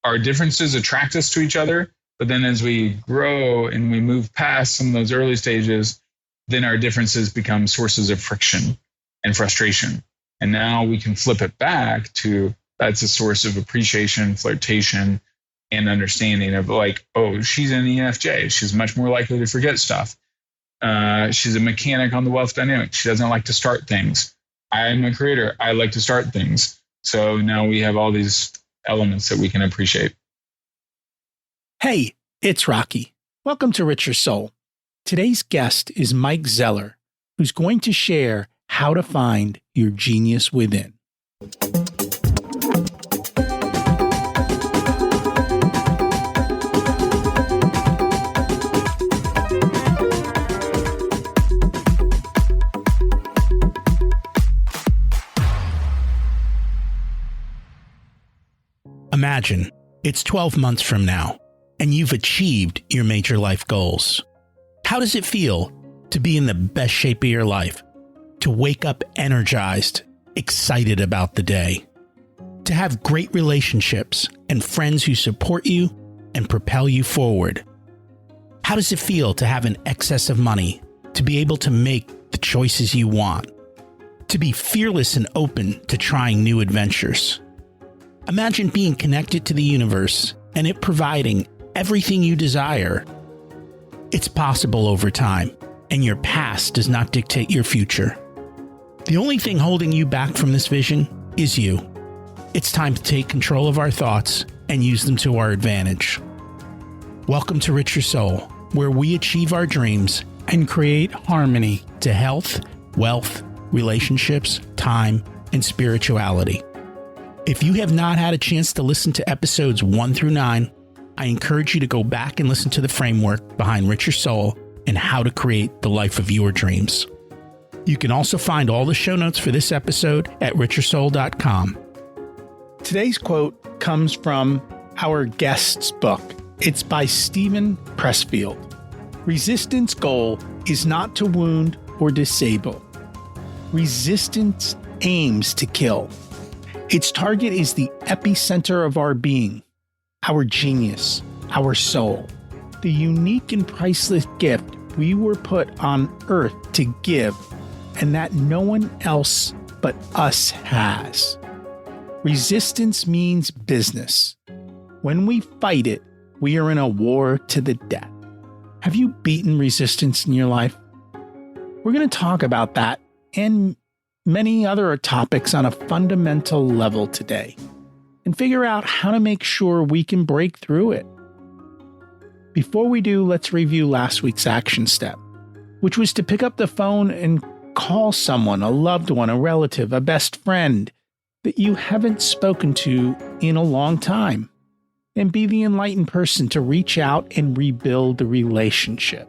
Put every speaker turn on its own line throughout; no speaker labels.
our differences attract us to each other. But then as we grow and we move past some of those early stages, then our differences become sources of friction and frustration. And now we can flip it back to that's a source of appreciation, flirtation, and understanding of like, oh, she's an ENFJ. She's much more likely to forget stuff. She's a mechanic on the wealth dynamic. She doesn't like to start things. I'm a creator. I like to start things. So now we have all these elements that we can appreciate.
Hey, it's Rocky. Welcome to Richer Soul. Today's guest is Mike Zeller, who's going to share how to find your genius within. Imagine it's 12 months from now, and you've achieved your major life goals. How does it feel to be in the best shape of your life? To wake up energized, excited about the day? To have great relationships and friends who support you and propel you forward? How does it feel to have an excess of money, to be able to make the choices you want? To be fearless and open to trying new adventures? Imagine being connected to the universe and it providing everything you desire. It's possible over time, and your past does not dictate your future. The only thing holding you back from this vision is you. It's time to take control of our thoughts and use them to our advantage. Welcome to Richer Soul, where we achieve our dreams and create harmony to health, wealth, relationships, time, and spirituality. If you have not had a chance to listen to episodes 1 through 9, I encourage you to go back and listen to the framework behind Richer Soul and how to create the life of your dreams. You can also find all the show notes for this episode at richersoul.com. Today's quote comes from our guest's book. It's by Steven Pressfield. Resistance goal is not to wound or disable. Resistance aims to kill. Its target is the epicenter of our being, our genius, our soul, the unique and priceless gift we were put on earth to give, and that no one else but us has. Resistance means business. When we fight it, we are in a war to the death. Have you beaten resistance in your life? We're going to talk about that and many other topics on a fundamental level today, and figure out how to make sure we can break through it. Before we do, let's review last week's action step, which was to pick up the phone and call someone, a loved one, a relative, a best friend that you haven't spoken to in a long time, and be the enlightened person to reach out and rebuild the relationship.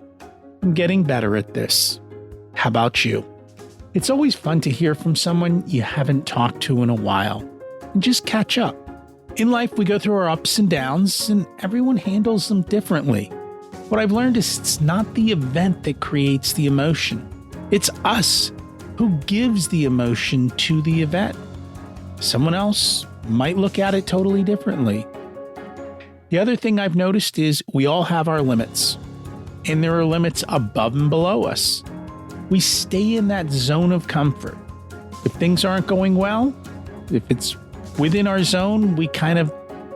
I'm getting better at this. How about you? It's always fun to hear from someone you haven't talked to in a while and just catch up. In life, we go through our ups and downs, and everyone handles them differently. What I've learned is it's not the event that creates the emotion. It's us who gives the emotion to the event. Someone else might look at it totally differently. The other thing I've noticed is we all have our limits, and there are limits above and below us. We stay in that zone of comfort. If things aren't going well, if it's within our zone, we kind of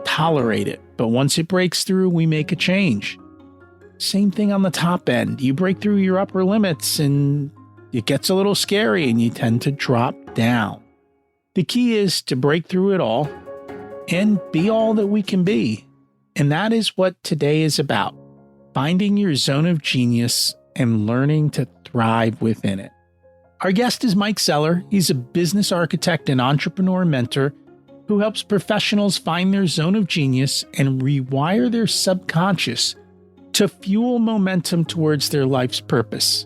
tolerate it. But once it breaks through, we make a change. Same thing on the top end. You break through your upper limits and it gets a little scary and you tend to drop down. The key is to break through it all and be all that we can be. And that is what today is about. Finding your zone of genius and learning to thrive within it. Our guest is Mike Zeller. He's a business architect and entrepreneur mentor who helps professionals find their zone of genius and rewire their subconscious to fuel momentum towards their life's purpose.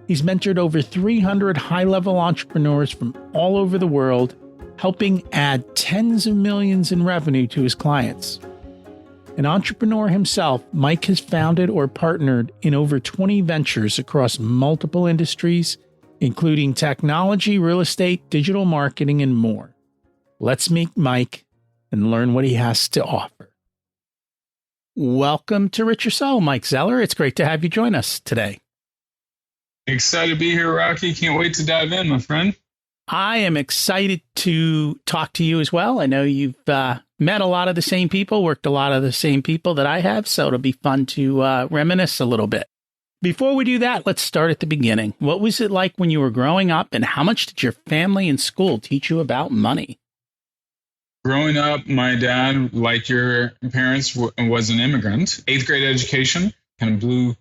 He's mentored over 300 high-level entrepreneurs from all over the world, helping add tens of millions in revenue to his clients. An entrepreneur himself, Mike has founded or partnered in over 20 ventures across multiple industries, including technology, real estate, digital marketing, and more. Let's meet Mike and learn what he has to offer. Welcome to Rich Your Soul, Mike Zeller. It's great to have you join us today.
Excited to be here, Rocky. Can't wait to dive in, my friend.
I am excited to talk to you as well. I know you've met a lot of the same people, worked a lot of the same people that I have, so it'll be fun to reminisce a little bit. Before we do that, let's start at the beginning. What was it like when you were growing up, and how much did your family and school teach you about money?
Growing up, my dad, like your parents, was an immigrant. 8th grade education, kind of blue,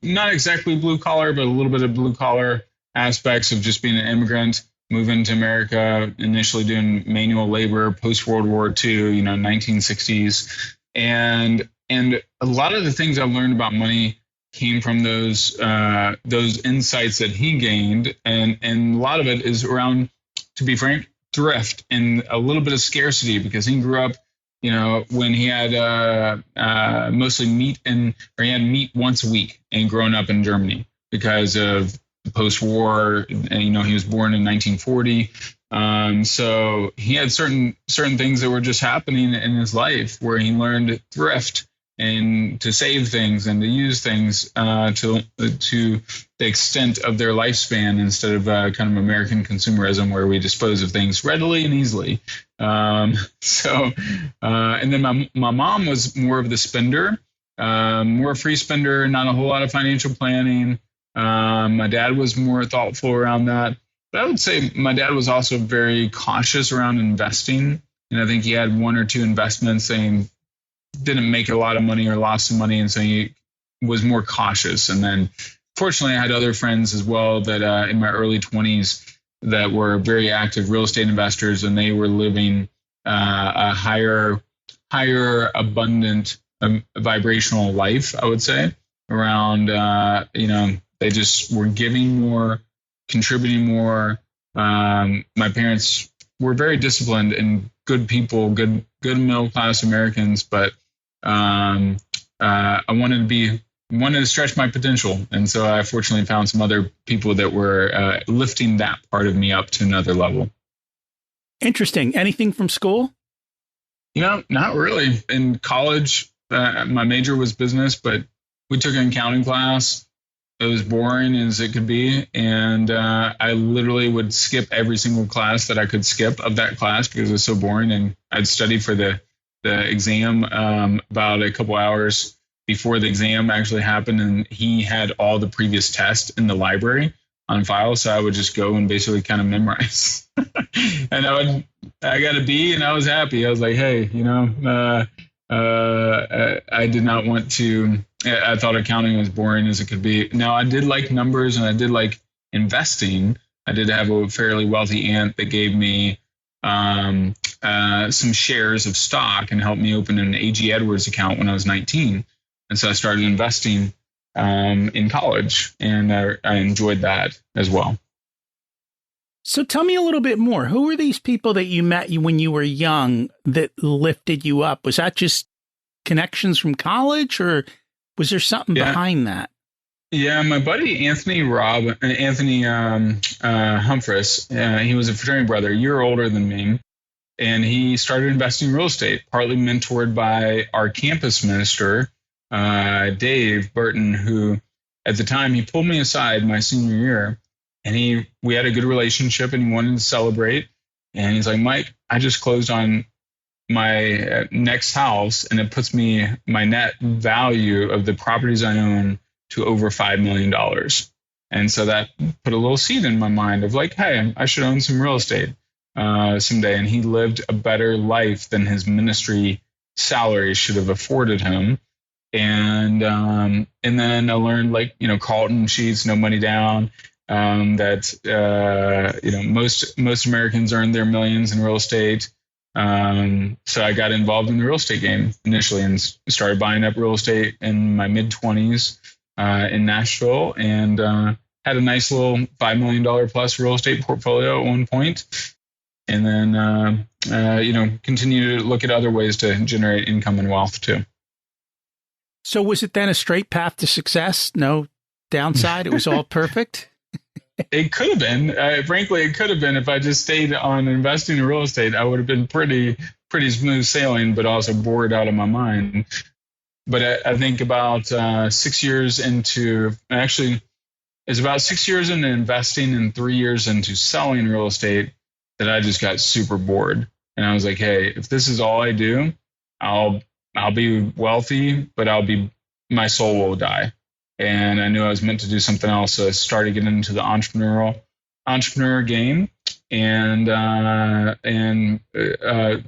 not exactly blue collar, but a little bit of blue collar aspects of just being an immigrant. Moving to America, initially doing manual labor, post World War II, 1960s, and a lot of the things I've learned about money came from those insights that he gained, and a lot of it is around, to be frank, thrift and a little bit of scarcity, because he grew up, when he had mostly meat, or he had meat once a week, and growing up in Germany because of post-war, and he was born in 1940. So he had certain things that were just happening in his life where he learned thrift and to save things and to use things to the extent of their lifespan, instead of kind of American consumerism where we dispose of things readily and easily. And then my mom was more of the spender, more free spender, not a whole lot of financial planning. My dad was more thoughtful around that. But I would say my dad was also very cautious around investing. And I think he had one or two investments and didn't make a lot of money or lost some money. And so he was more cautious. And then fortunately, I had other friends as well that in my early 20s that were very active real estate investors, and they were living a higher abundant vibrational life, I would say, around, they just were giving more, contributing more. My parents were very disciplined and good people, good middle-class Americans, but I wanted to stretch my potential. And so I fortunately found some other people that were lifting that part of me up to another level.
Interesting. Anything from school?
Not really. In college, my major was business, but we took an accounting class. It was boring as it could be. And I literally would skip every single class that I could skip of that class because it was so boring. And I'd study for the exam about a couple hours before the exam actually happened. And he had all the previous tests in the library on file. So I would just go and basically kind of memorize. And I got a B and I was happy. I was like, hey, I did not want to. I thought accounting was boring as it could be. Now, I did like numbers and I did like investing. I did have a fairly wealthy aunt that gave me some shares of stock and helped me open an A.G. Edwards account when I was 19. And so I started investing in college, and I enjoyed that as well.
So tell me a little bit more. Who were these people that you met when you were young that lifted you up? Was that just connections from college, or was there something behind that?
Yeah, my buddy Anthony Humphreys, he was a fraternity brother, a year older than me, and he started investing in real estate, partly mentored by our campus minister, Dave Burton, who at the time he pulled me aside my senior year, and we had a good relationship, and he wanted to celebrate. And he's like, Mike, I just closed on my next house, and it puts my net value of the properties I own to over $5 million. And so that put a little seed in my mind of like, hey, I should own some real estate someday. And he lived a better life than his ministry salary should have afforded him. And then I learned, like, Carlton sheets, no money down, that most Americans earn their millions in real estate. So I got involved in the real estate game initially and started buying up real estate in my mid-20s in Nashville, and had a nice little $5 million plus real estate portfolio at one point. And then, continue to look at other ways to generate income and wealth too.
So was it then a straight path to success? No downside? It was all perfect?
It could have been. Frankly, it could have been. If I just stayed on investing in real estate, I would have been pretty smooth sailing, but also bored out of my mind. but I think about 6 years into, actually, it's about 6 years into investing and 3 years into selling real estate that I just got super bored. And I was like, hey, if this is all I do, I'll be wealthy, but my soul will die. And I knew I was meant to do something else. So I started getting into the entrepreneur game, and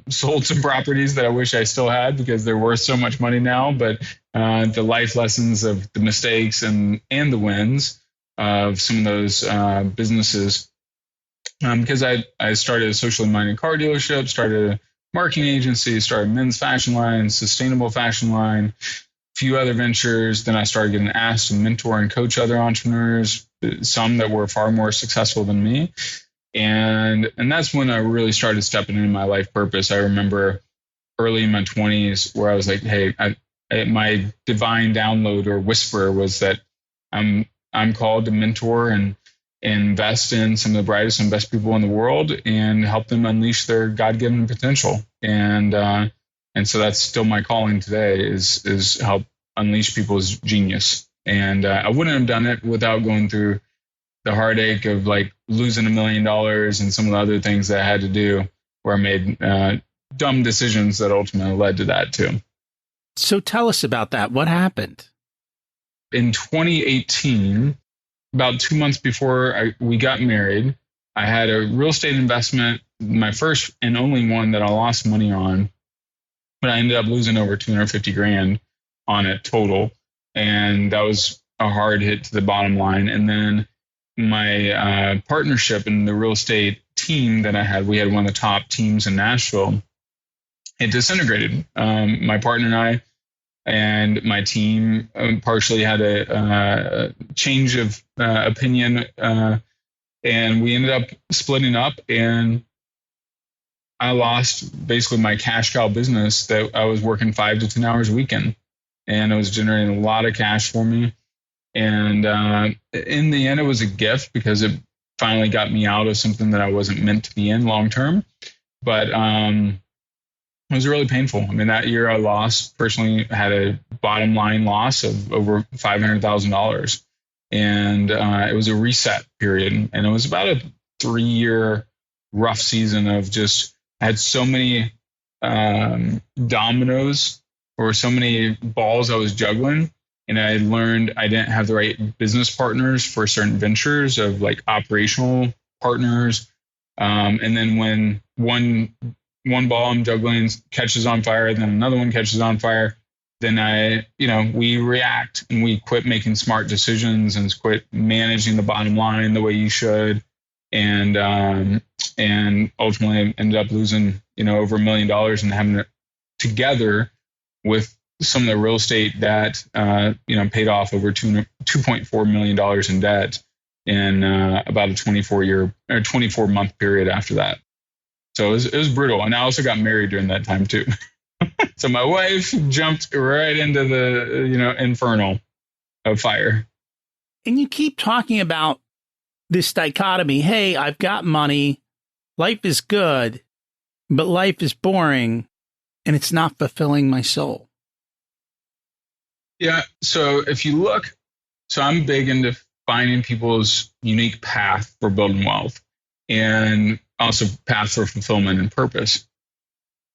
sold some properties that I wish I still had because they're worth so much money now. But the life lessons of the mistakes and the wins of some of those businesses, because I started a socially minded car dealership, started a marketing agency, started men's fashion line, sustainable fashion line, few other ventures. Then I started getting asked to mentor and coach other entrepreneurs, some that were far more successful than me. And that's when I really started stepping into my life purpose. I remember early in my 20s where I was like, hey, my divine download or whisper was that I'm called to mentor and invest in some of the brightest and best people in the world and help them unleash their God-given potential. And so that's still my calling today is help unleash people's genius. And I wouldn't have done it without going through the heartache of like losing $1 million and some of the other things that I had to do where I made dumb decisions that ultimately led to that too.
So tell us about that. What happened?
In 2018, about 2 months before we got married, I had a real estate investment, my first and only one that I lost money on, but I ended up losing over $250,000 on it total. And that was a hard hit to the bottom line. And then my partnership in the real estate team that I had, we had one of the top teams in Nashville. It disintegrated. My partner and I and my team partially had a change of opinion, and we ended up splitting up. And I lost basically my cash cow business that I was working 5 to 10 hours a weekend, and it was generating a lot of cash for me. And in the end, it was a gift because it finally got me out of something that I wasn't meant to be in long term. But it was really painful. I mean, that year I lost, personally had a bottom line loss of over $500,000. And it was a reset period. And it was about a 3-year rough season of just, I had so many dominoes or so many balls I was juggling. And I learned I didn't have the right business partners for certain ventures of like operational partners. And then when one ball I'm juggling catches on fire, then another one catches on fire, then we react and we quit making smart decisions and quit managing the bottom line the way you should. And ultimately ended up losing, over $1 million and having it together with some of the real estate that, paid off over $2.4 million in debt in about a 24-month period after that. So it was brutal. And I also got married during that time too. So my wife jumped right into the, inferno of fire.
And you keep talking about this dichotomy. Hey, I've got money. Life is good, but life is boring and it's not fulfilling my soul.
Yeah. So if you look, I'm big into finding people's unique path for building wealth and also path for fulfillment and purpose.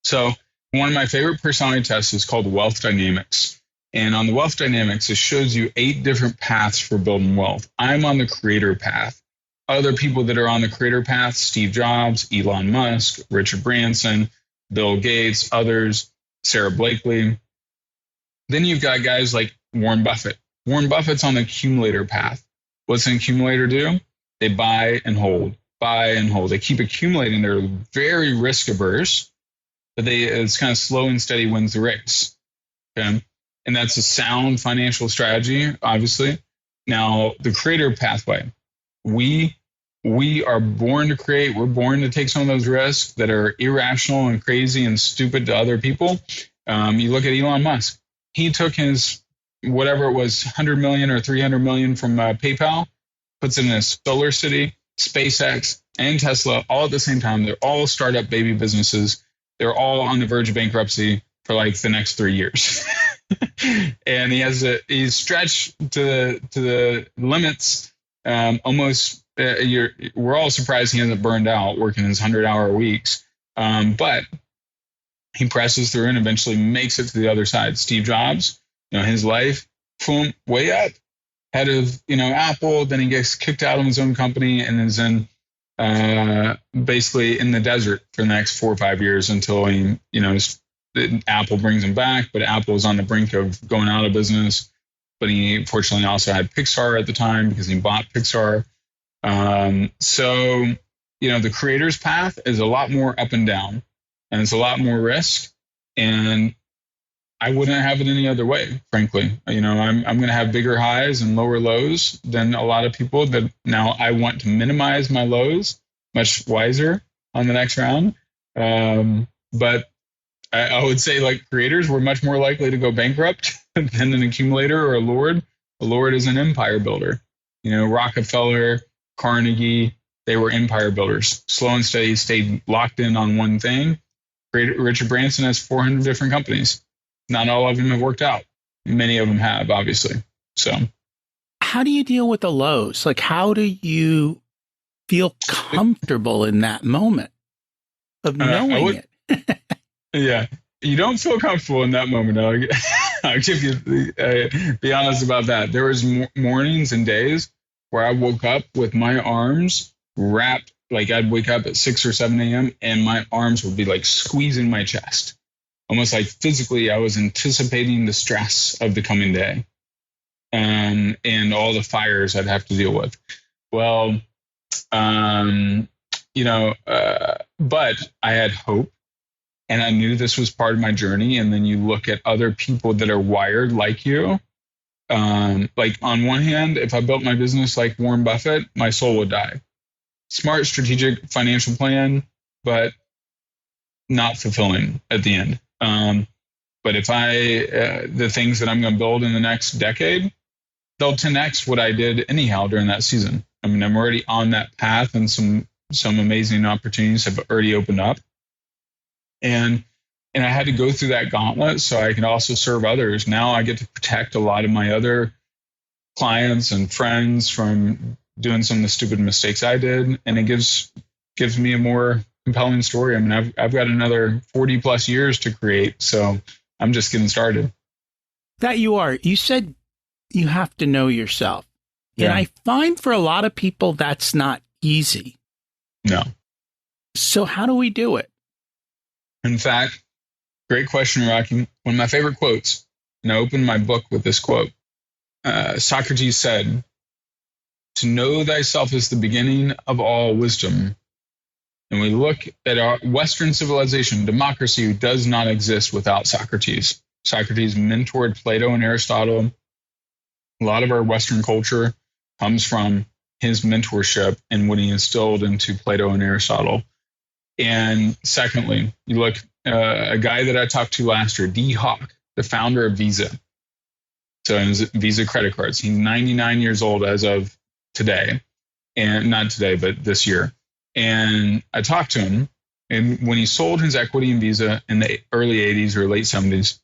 So one of my favorite personality tests is called Wealth Dynamics. And on the Wealth Dynamics, it shows you 8 different paths for building wealth. I'm on the creator path. Other people that are on the creator path, Steve Jobs, Elon Musk, Richard Branson, Bill Gates, others, Sarah Blakely. Then you've got guys like Warren Buffett. Warren Buffett's on the accumulator path. What's an accumulator do? They buy and hold, buy and hold. They keep accumulating. They're very risk averse, but it's kind of slow and steady wins the race. Okay. And that's a sound financial strategy, obviously. Now, the creator pathway, we are born to create. We're born to take some of those risks that are irrational and crazy and stupid to other people. You look at Elon Musk. He took his, whatever it was, 100 million or 300 million from PayPal, puts it in a solar city, SpaceX, and Tesla all at the same time. They're all startup baby businesses. They're all on the verge of bankruptcy. for like the next 3 years. And he's stretched to the limits. Almost, we're all surprised he hasn't burned out working his 100-hour weeks. But he presses through and eventually makes it to the other side. Steve Jobs, his life, boom, way up, head of, Apple. Then he gets kicked out of his own company and is in basically in the desert for the next 4 or 5 years until he, Apple brings him back. But Apple was on the brink of going out of business. But he fortunately also had Pixar at the time because he bought Pixar. So, the creator's path is a lot more up and down, and it's a lot more risk. And I wouldn't have it any other way, frankly. I'm going to have bigger highs and lower lows than a lot of people. That now I want to minimize my lows, much wiser on the next round. But I would say, like, creators were much more likely to go bankrupt than an accumulator or a lord. A lord is an empire builder. Rockefeller, Carnegie, they were empire builders. Slow and steady, stayed locked in on one thing. Richard Branson has 400 different companies. Not all of them have worked out. Many of them have, obviously. So,
how do you deal with the lows? Like, how do you feel comfortable in that moment of knowing it?
Yeah, you don't feel comfortable in that moment. I'll give you, be honest about that. There was mornings and days where I woke up with my arms wrapped, like I'd wake up at 6 or 7 a.m. and my arms would be like squeezing my chest. Almost like physically I was anticipating the stress of the coming day and all the fires I'd have to deal with. Well, but I had hope. And I knew this was part of my journey. And then you look at other people that are wired like you. Like on one hand, if I built my business like Warren Buffett, my soul would die. Smart, strategic financial plan, but not fulfilling at the end. But if the things that I'm going to build in the next decade, they'll 10x what I did anyhow during that season. I mean, I'm already on that path and some amazing opportunities have already opened up. And I had to go through that gauntlet so I can also serve others. Now I get to protect a lot of my other clients and friends from doing some of the stupid mistakes I did. And it gives me a more compelling story. I mean, I've got another 40 plus years to create. So I'm just getting started.
You said you have to know yourself. Yeah. And I find for a lot of people, that's not easy.
No.
So how do we do it?
In fact, great question, Rocky. One of my favorite quotes, and I opened my book with this quote. Socrates said, "To know thyself is the beginning of all wisdom." And we look at our Western civilization, democracy does not exist without Socrates. Socrates mentored Plato and Aristotle. A lot of our Western culture comes from his mentorship and what he instilled into Plato and Aristotle. And secondly, you look, a guy that I talked to last year, D. Hawk, the founder of Visa. So it was Visa credit cards. He's 99 years old as of today. And not today, but this year. And I talked to him. And when he sold his equity in Visa in the early 80s or late 70s,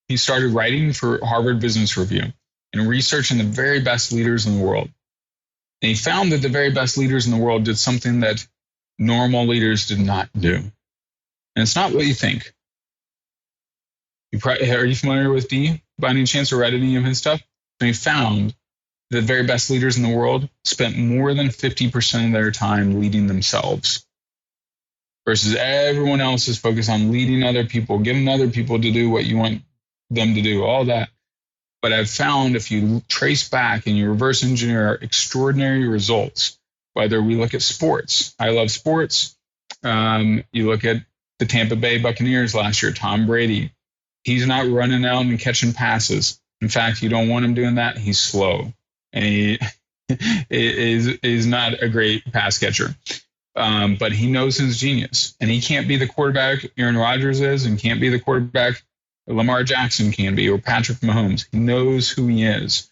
he started writing for Harvard Business Review and researching the very best leaders in the world. And he found that the very best leaders in the world did something that normal leaders did not do. And it's not what you think. Are you familiar with D by any chance or read any of his stuff? And he found the very best leaders in the world spent more than 50% of their time leading themselves versus everyone else is focused on leading other people, getting other people to do what you want them to do, all that. But I've found if you trace back and you reverse engineer extraordinary results, whether we look at sports, I love sports. You look at the Tampa Bay Buccaneers last year, Tom Brady. He's not running out and catching passes. In fact, you don't want him doing that. He's slow. And he is not a great pass catcher. But he knows his genius. And he can't be the quarterback Aaron Rodgers is and can't be the quarterback Lamar Jackson can be or Patrick Mahomes. He knows who he is.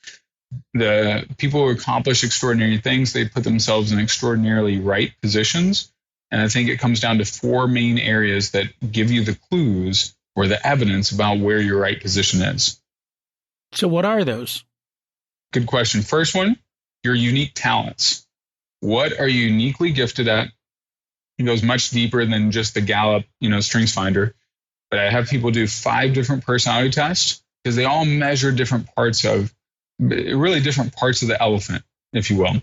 The people who accomplish extraordinary things, they put themselves in extraordinarily right positions. And I think it comes down to 4 main areas that give you the clues or the evidence about where your right position is.
So what are those?
Good question. First one, your unique talents. What are you uniquely gifted at? It goes much deeper than just the Gallup, Strengths Finder. But I have people do 5 different personality tests because they all measure different parts of the elephant, if you will.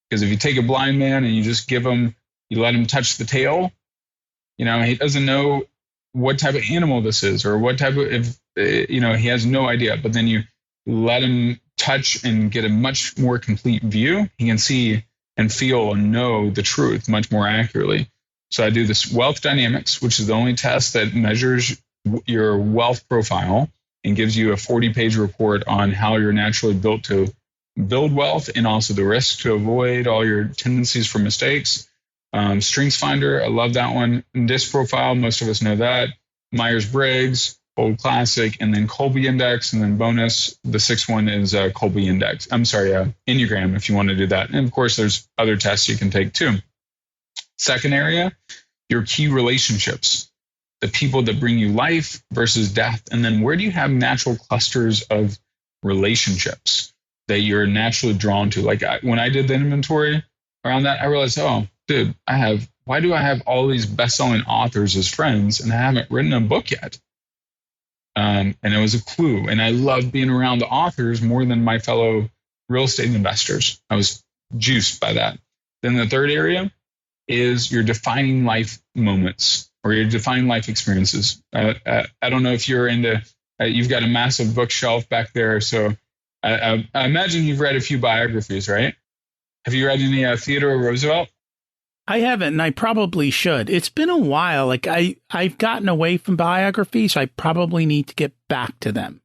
Because if you take a blind man and you just you let him touch the tail, he doesn't know what type of animal this is or what type of, he has no idea. But then you let him touch and get a much more complete view. He can see and feel and know the truth much more accurately. So I do this wealth dynamics, which is the only test that measures your wealth profile and gives you a 40-page report on how you're naturally built to build wealth and also the risks to avoid, all your tendencies for mistakes. Strengths Finder, I love that one. DISC profile, most of us know that. Myers-Briggs, Old Classic, and then Colby Index, and then bonus. The 6th one is Colby Index. Enneagram, if you want to do that. And of course, there's other tests you can take too. Second area, your key relationships, the people that bring you life versus death. And then where do you have natural clusters of relationships that you're naturally drawn to? Like when I did the inventory around that, I realized, oh, dude, why do I have all these best-selling authors as friends and I haven't written a book yet? And it was a clue. And I loved being around the authors more than my fellow real estate investors. I was juiced by that. Then the third area is your defining life moments or your defining life experiences. I don't know if you're into, you've got a massive bookshelf back there. So I imagine you've read a few biographies, right? Have you read any Theodore Roosevelt?
I haven't, and I probably should. It's been a while. Like I've gotten away from biographies. I probably need to get back to them.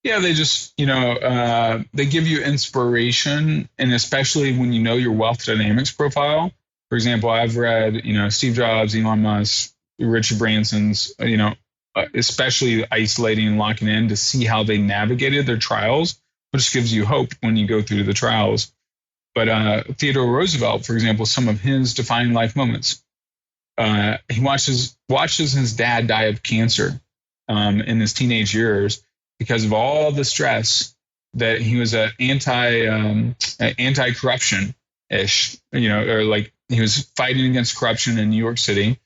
Yeah, they just, they give you inspiration, and especially when you know your wealth dynamics profile. For example, I've read, Steve Jobs, Elon Musk, Richard Branson's, especially isolating and locking in to see how they navigated their trials, which gives you hope when you go through the trials. But Theodore Roosevelt, for example, some of his defining life moments, he watches his dad die of cancer in his teenage years because of all the stress that he was anti-corruption-ish, or like he was fighting against corruption in New York City.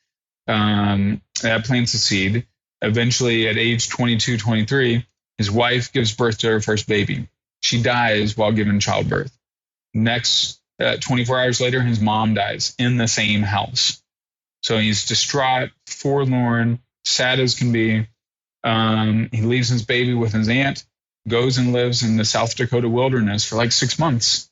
That plants a seed. Eventually, at age 22, 23, his wife gives birth to her first baby. She dies while giving childbirth. Next, 24 hours later, his mom dies in the same house. So he's distraught, forlorn, sad as can be. He leaves his baby with his aunt, goes and lives in the South Dakota wilderness for like 6 months.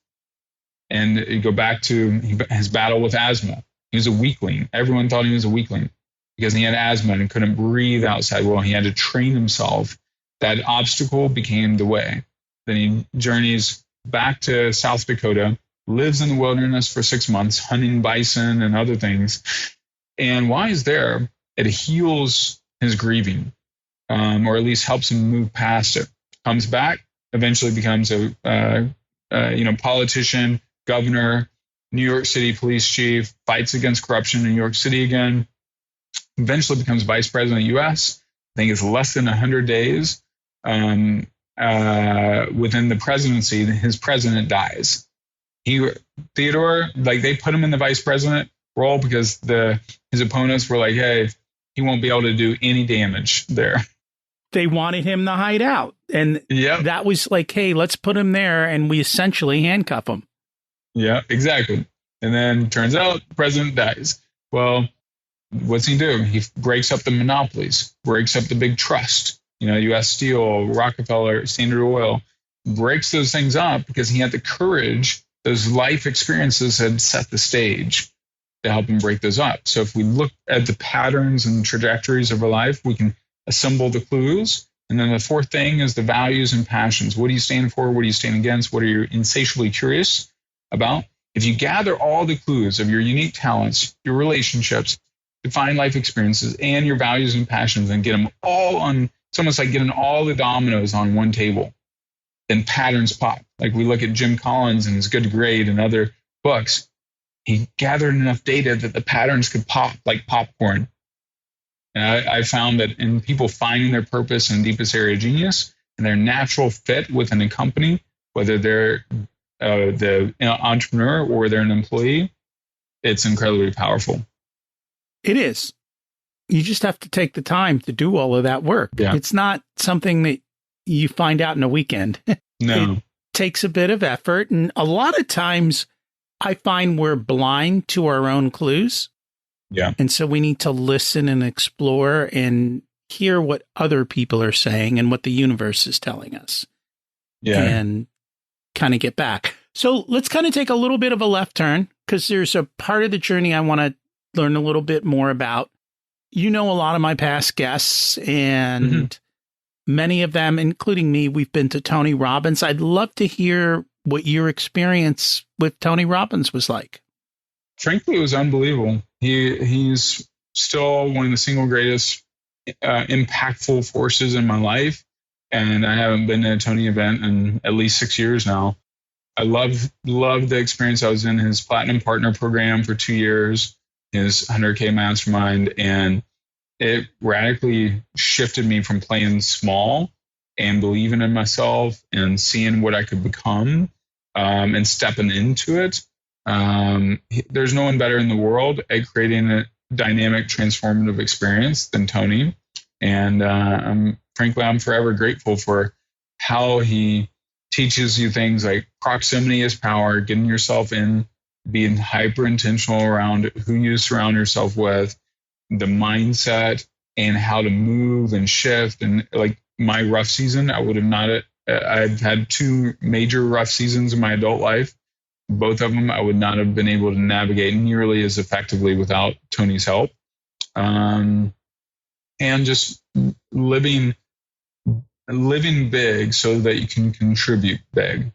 And you go back to his battle with asthma. He was a weakling. Everyone thought he was a weakling because he had asthma and couldn't breathe outside. Well, he had to train himself. That obstacle became the way. Then he journeys back to South Dakota, lives in the wilderness for 6 months, hunting bison and other things. And while he's there, it heals his grieving, or at least helps him move past it. Comes back, eventually becomes a politician, governor, New York City police chief, fights against corruption in New York City again, eventually becomes vice president of the U.S. I think it's less than 100 days. Within the presidency, his president dies. Theodore, like they put him in the vice president role because his opponents were like, hey, he won't be able to do any damage there.
They wanted him to hide out. And that was like, hey, let's put him there and we essentially handcuff him.
Yeah, exactly. And then turns out the president dies. Well, what's he do? He breaks up the monopolies, breaks up the big trust. U.S. Steel, Rockefeller, Standard Oil, breaks those things up because he had the courage. Those life experiences had set the stage to help him break those up. So if we look at the patterns and trajectories of our life, we can assemble the clues. And then the fourth thing is the values and passions. What do you stand for? What do you stand against? What are you insatiably curious about? If you gather all the clues of your unique talents, your relationships, defined life experiences, and your values and passions and get them all on, it's almost like getting all the dominoes on one table. Then patterns pop. Like we look at Jim Collins and his Good Grade and other books. He gathered enough data that the patterns could pop like popcorn. And I found that in people finding their purpose and deepest area of genius and their natural fit within a company, whether they're the entrepreneur or they're an employee, it's incredibly powerful.
It is. You just have to take the time to do all of that work.
Yeah.
It's not something that you find out in a weekend.
No.
It takes a bit of effort. And a lot of times I find we're blind to our own clues.
Yeah.
And so we need to listen and explore and hear what other people are saying and what the universe is telling us.
Yeah.
And kind of get back. So let's kind of take a little bit of a left turn, because there's a part of the journey I want to learn a little bit more about. You know, a lot of my past guests, and many of them, including me, we've been to Tony Robbins. I'd love to hear what your experience with Tony Robbins was like.
Frankly, it was unbelievable. He's still one of the single greatest impactful forces in my life. And I haven't been to a Tony event in at least 6 years now. I love the experience. I was in his Platinum Partner program for 2 years, his 100K Mastermind, and it radically shifted me from playing small and believing in myself and seeing what I could become and stepping into it. There's no one better in the world at creating a dynamic, transformative experience than Tony. And I'm forever grateful for how he teaches you things like proximity is power, getting yourself in, being hyper intentional around who you surround yourself with, the mindset, and how to move and shift. And like my rough season, I've had 2 major rough seasons in my adult life. Both of them I would not have been able to navigate nearly as effectively without Tony's help. And just living big so that you can contribute big.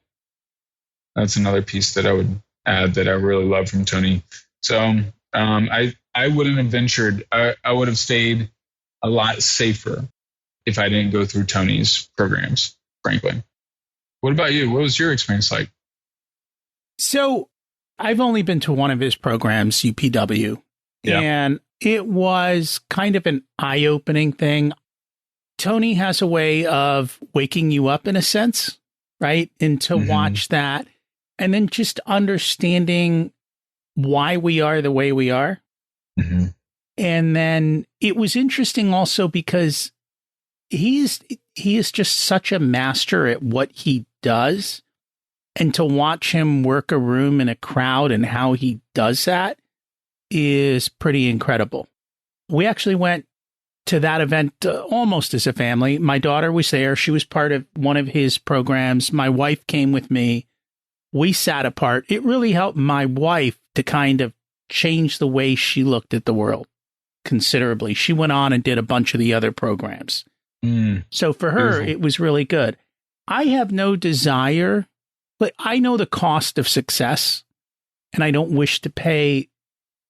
That's another piece that I would add that I really love from Tony. So I wouldn't have ventured. I would have stayed a lot safer if I didn't go through Tony's programs, frankly. What about you? What was your experience like?
So I've only been to one of his programs, UPW, and it was kind of an eye-opening thing. Tony has a way of waking you up in a sense, right? And to watch that and then just understanding why we are the way we are. And then it was interesting also because he is just such a master at what he does. And to watch him work a room in a crowd and how he does that is pretty incredible. We actually went to that event almost as a family. My daughter was there. She was part of one of his programs. My wife came with me. We sat apart. It really helped my wife to kind of change the way she looked at the world considerably. She went on and did a bunch of the other programs. So for her, it was really good. I have no desire, but I know the cost of success, and I don't wish to pay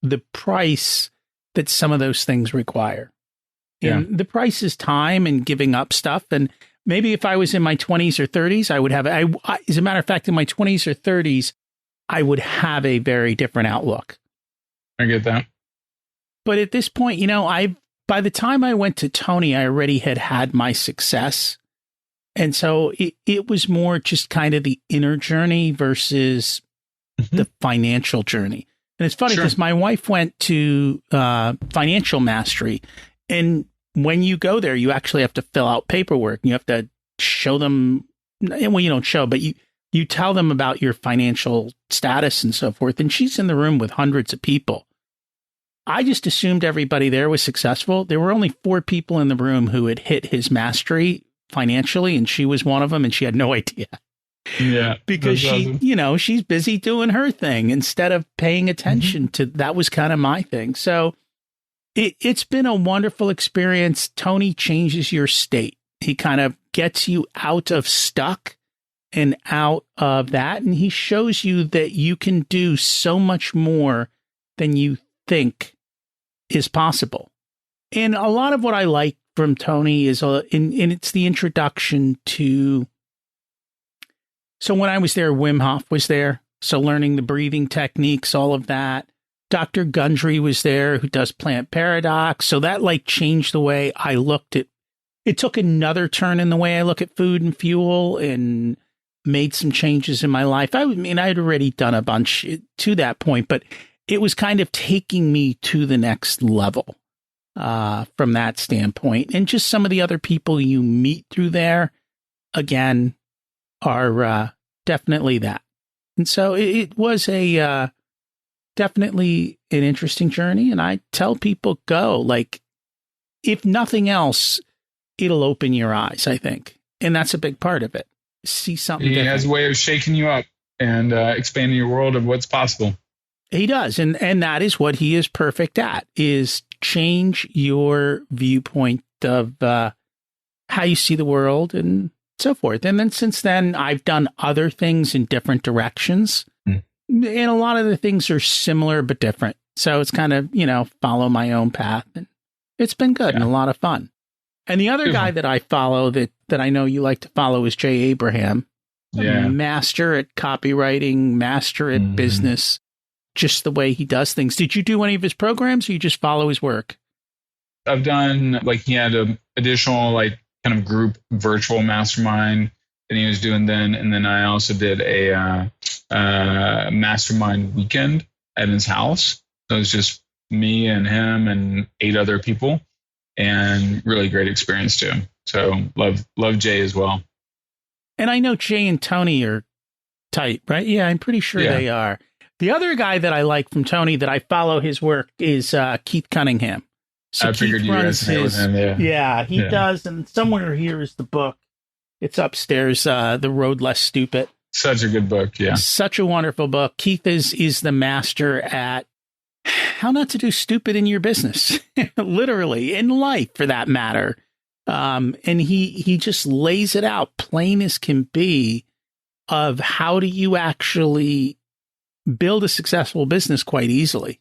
the price that some of those things require. And the price is time and giving up stuff. And maybe if I was in my 20s or 30s, I would have, as a matter of fact, in my 20s or 30s, I would have a very different outlook.
I get that.
But at this point, you know, by the time I went to Tony, I already had my success. And so it was more just kind of the inner journey versus the financial journey. And it's funny because my wife went to financial mastery. And when you go there, you actually have to fill out paperwork. You have to show them, well, you don't show, but you tell them about your financial status and so forth. And she's in the room with hundreds of people. I just assumed everybody there was successful. There were only 4 people in the room who had hit his mastery financially, and she was one of them, and she had no idea.
Yeah.
Because she, you know, she's busy doing her thing instead of paying attention to that was kind of my thing. So it's been a wonderful experience. Tony changes your state. He kind of gets you out of stuck and out of that. And he shows you that you can do so much more than you think is possible. And a lot of what I like from Tony is, and it's the introduction to, so when I was there, Wim Hof was there. So learning the breathing techniques, all of that. Dr. Gundry was there, who does Plant Paradox. So that like changed the way I looked at it. Took another turn in the way I look at food and fuel and made some changes in my life. I mean, I had already done a bunch to that point, but it was kind of taking me to the next level from that standpoint. And just some of the other people you meet through there, again, are definitely that. And so it was a definitely an interesting journey. And I tell people, go. Like, if nothing else, it'll open your eyes, I think. And that's a big part of it. See something
He
different.
has a way of shaking you up and expanding your world of what's possible.
He does. And that is what he is perfect at, is change your viewpoint of how you see the world and so forth. And then since then, I've done other things in different directions. And a lot of the things are similar but different. So it's kind of, follow my own path. And it's been good and a lot of fun. And the other guy that I follow that I know you like to follow is Jay Abraham. A master at copywriting, master at business, just the way he does things. Did you do any of his programs or you just follow his work?
I've done, he had an additional, kind of group virtual mastermind that he was doing then. And then I also did a mastermind weekend at his house. So it was just me and him and 8 other people. And really great experience too. So love Jay as well.
And I know Jay and Tony are tight, right? Yeah, I'm pretty sure they are. The other guy that I like from Tony that I follow his work is Keith Cunningham. So
I figured you resonate with him.
Yeah, he does. And somewhere here is the book. It's upstairs, The Road Less Stupid.
Such a good book. Yeah.
Such a wonderful book. Keith is the master at how not to do stupid in your business, literally, in life for that matter. And he just lays it out plain as can be of how do you actually build a successful business quite easily.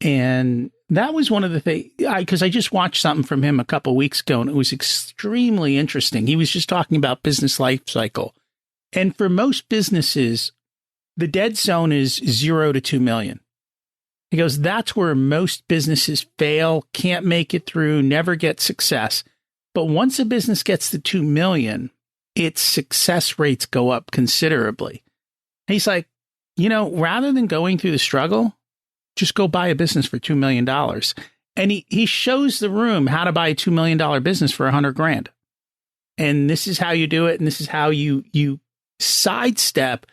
And that was one of the things, because I just watched something from him a couple of weeks ago and it was extremely interesting. He was just talking about business life cycle. And for most businesses, the dead zone is 0 to 2 million. He goes, that's where most businesses fail, can't make it through, never get success. But once a business gets to 2 million, its success rates go up considerably. He's like, rather than going through the struggle, just go buy a business for $2 million. And he shows the room how to buy a $2 million business for $100,000. And this is how you do it. And this is how you sidestep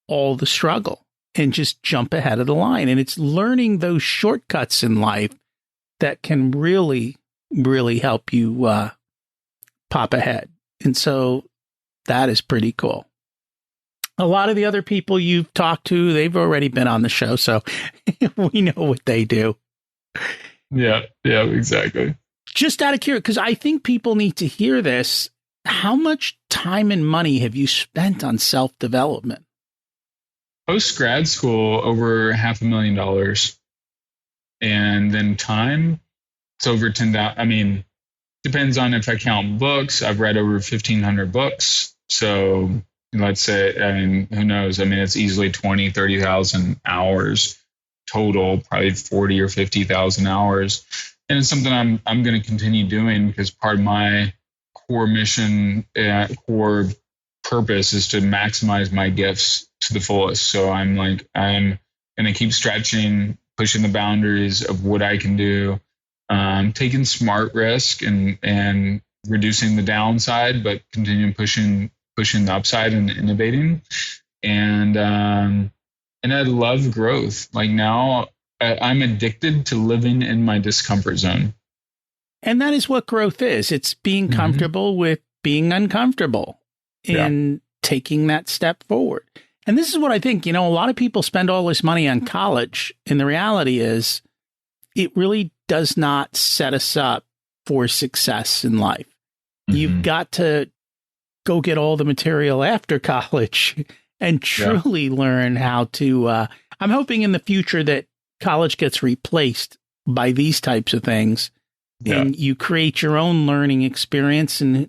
all the struggle and just jump ahead of the line. And it's learning those shortcuts in life that can really, really help you pop ahead. And so that is pretty cool. A lot of the other people you've talked to, they've already been on the show, so we know what they do.
Yeah, exactly.
Just out of curiosity, because I think people need to hear this, how much time and money have you spent on self-development?
Post grad school, over $500,000. And then time, it's over 10,000. I mean, depends on if I count books. I've read over 1,500 books. So let's say, who knows? I mean, it's easily 20, 30,000 hours total, probably 40 or 50,000 hours. And it's something I'm going to continue doing because part of my core mission, core purpose is to maximize my gifts to the fullest. So I'm going to keep stretching, pushing the boundaries of what I can do, taking smart risk and reducing the downside, but continuing pushing the upside and innovating. And I love growth. Like now I'm addicted to living in my discomfort zone.
And that is what growth is. It's being comfortable with being uncomfortable and taking that step forward. And this is what I think, a lot of people spend all this money on college. And the reality is it really does not set us up for success in life. You've got to go get all the material after college and truly learn how to, I'm hoping in the future that college gets replaced by these types of things and you create your own learning experience, and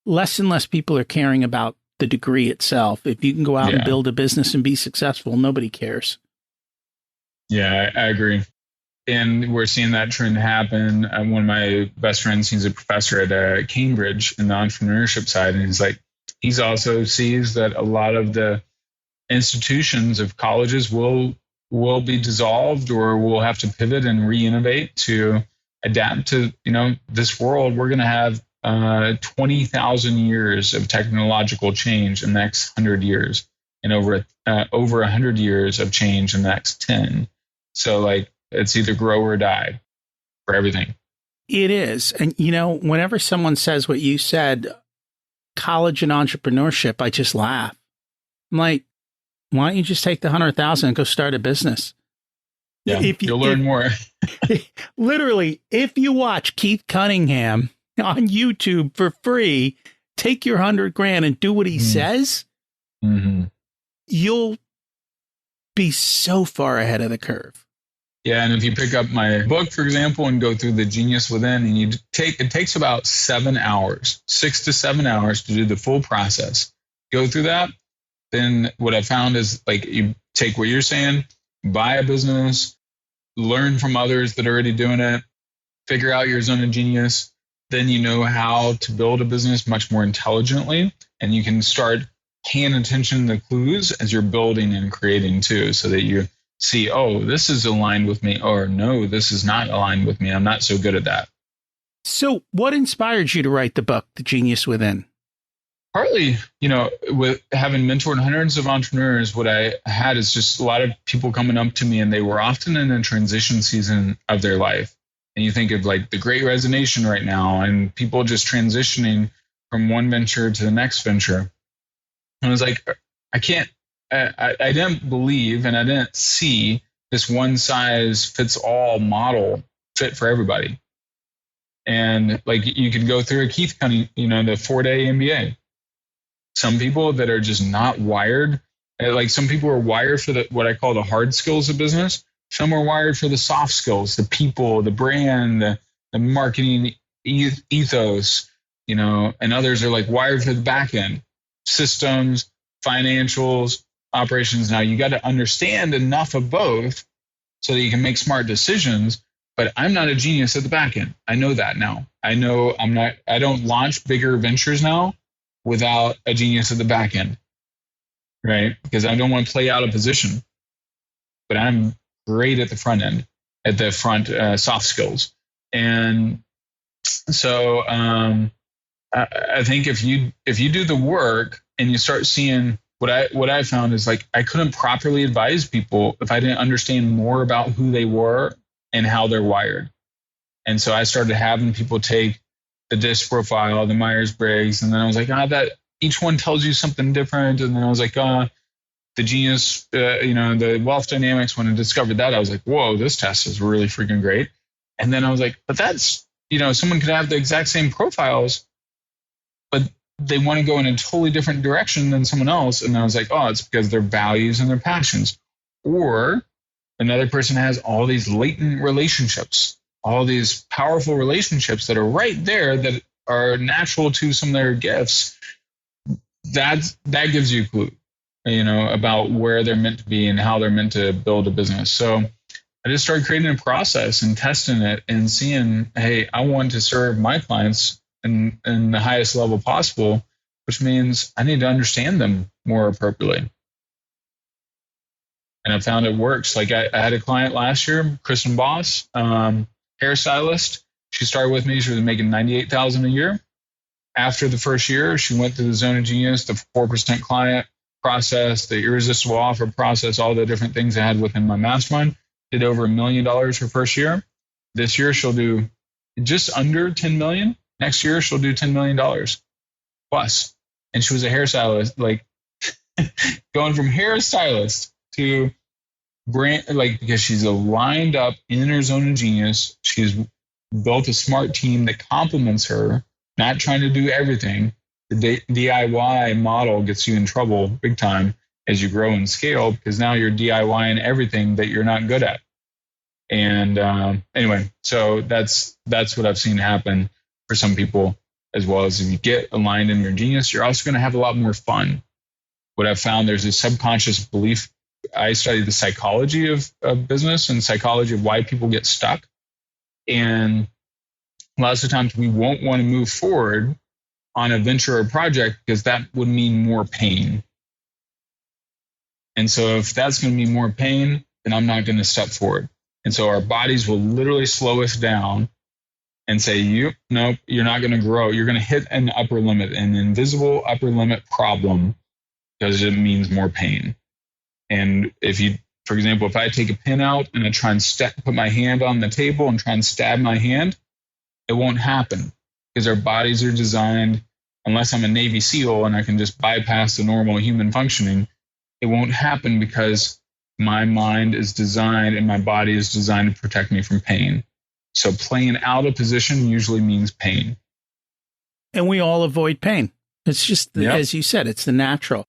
less people are caring about the degree itself. If you can go out and build a business and be successful, nobody cares.
Yeah, I agree. And we're seeing that trend happen. One of my best friends, he's a professor at Cambridge in the entrepreneurship side. And he's also sees that a lot of the institutions of colleges will be dissolved or will have to pivot and re-innovate to adapt to, this world. We're going to have 20,000 years of technological change in the next 100 years, and over 100 years of change in the next 10. So it's either grow or die for everything.
It is. And, whenever someone says what you said, college and entrepreneurship, I just laugh. I'm like, why don't you just take the 100,000 and go start a business?
Yeah, you'll learn more.
Literally, if you watch Keith Cunningham on YouTube for free, take your 100 grand and do what he says, you'll be so far ahead of the curve.
Yeah, and if you pick up my book, for example, and go through The Genius Within, and it takes about 7 hours, 6 to 7 hours to do the full process. Go through that. Then what I found is you take what you're saying, buy a business, learn from others that are already doing it, figure out your zone of genius. Then you know how to build a business much more intelligently, and you can start paying attention to the clues as you're building and creating too, so that you see, oh, this is aligned with me, or no, this is not aligned with me. I'm not so good at that.
So what inspired you to write the book, The Genius Within?
Partly, with having mentored hundreds of entrepreneurs, what I had is just a lot of people coming up to me, and they were often in a transition season of their life. And you think of the Great Resignation right now, and people just transitioning from one venture to the next venture. And I was like, I didn't believe, and I didn't see this one size fits all model fit for everybody. And you could go through a Keith Cunningham, the 4-day MBA. Some people that are just not wired, some people are wired for what I call the hard skills of business. Some are wired for the soft skills, the people, the brand, the marketing ethos, and others are wired for the back end, systems, financials, operations. Now you got to understand enough of both so that you can make smart decisions. But I'm not a genius at the back end. I know that now. I don't launch bigger ventures now without a genius at the back end, right? Because I don't want to play out of position, but I'm great at the front end, at the front soft skills. And so I think if you do the work and you start seeing what I found is I couldn't properly advise people if I didn't understand more about who they were and how they're wired. And so I started having people take the DISC profile, the Myers-Briggs, and then I was like, that each one tells you something different. And then I was like, the genius, the wealth dynamics. When I discovered that, I was like, whoa, this test is really freaking great. And then I was like, but that's, someone could have the exact same profiles, but they want to go in a totally different direction than someone else. And I was like, oh, it's because their values and their passions. Or another person has all these latent relationships, all these powerful relationships that are right there that are natural to some of their gifts. That gives you a clue, about where they're meant to be and how they're meant to build a business. So I just started creating a process and testing it and seeing, hey, I want to serve my clients in the highest level possible, which means I need to understand them more appropriately. And I found it works. I had a client last year, Kristen Boss, hairstylist. She started with me. She was making $98,000 a year. After the first year, she went through the Zone of Genius, the 4% client process, the irresistible offer process, all the different things I had within my mastermind. Did over $1 million her first year. This year, she'll do just under $10 million. Next year, she'll do $10 million plus. And she was a hairstylist, going from hairstylist to brand, because she's aligned up in her zone of genius. She's built a smart team that complements her, not trying to do everything. The DIY model gets you in trouble big time as you grow and scale, because now you're DIYing everything that you're not good at. And anyway, so that's what I've seen happen for some people, as well as if you get aligned in your genius, you're also going to have a lot more fun. What I've found, there's a subconscious belief I study the psychology of business and psychology of why people get stuck. And lots of times we won't want to move forward on a venture or project because that would mean more pain. And so if that's going to be more pain, then I'm not going to step forward. And so our bodies will literally slow us down and say, nope, you're not going to grow. You're going to hit an upper limit, an invisible upper limit problem, because it means more pain. And if you, for example, if I take a pin out and I try and put my hand on the table and try and stab my hand, it won't happen because our bodies are designed, unless I'm a Navy SEAL and I can just bypass the normal human functioning, it won't happen because my mind is designed and my body is designed to protect me from pain. So playing out of position usually means pain.
And we all avoid pain. It's just, as you said, it's the natural.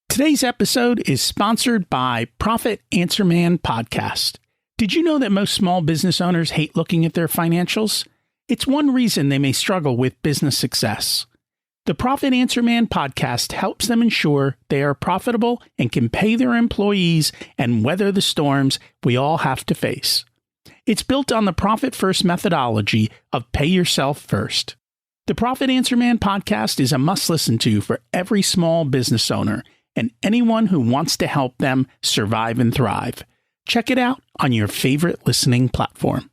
Today's episode is sponsored by Profit Answer Man Podcast. Did you know that most small business owners hate looking at their financials? It's one reason they may struggle with business success. The Profit Answer Man podcast helps them ensure they are profitable and can pay their employees and weather the storms we all have to face. It's built on the Profit First methodology of pay yourself first. The Profit Answer Man podcast is a must listen to for every small business owner and anyone who wants to help them survive and thrive. Check it out on your favorite listening platform.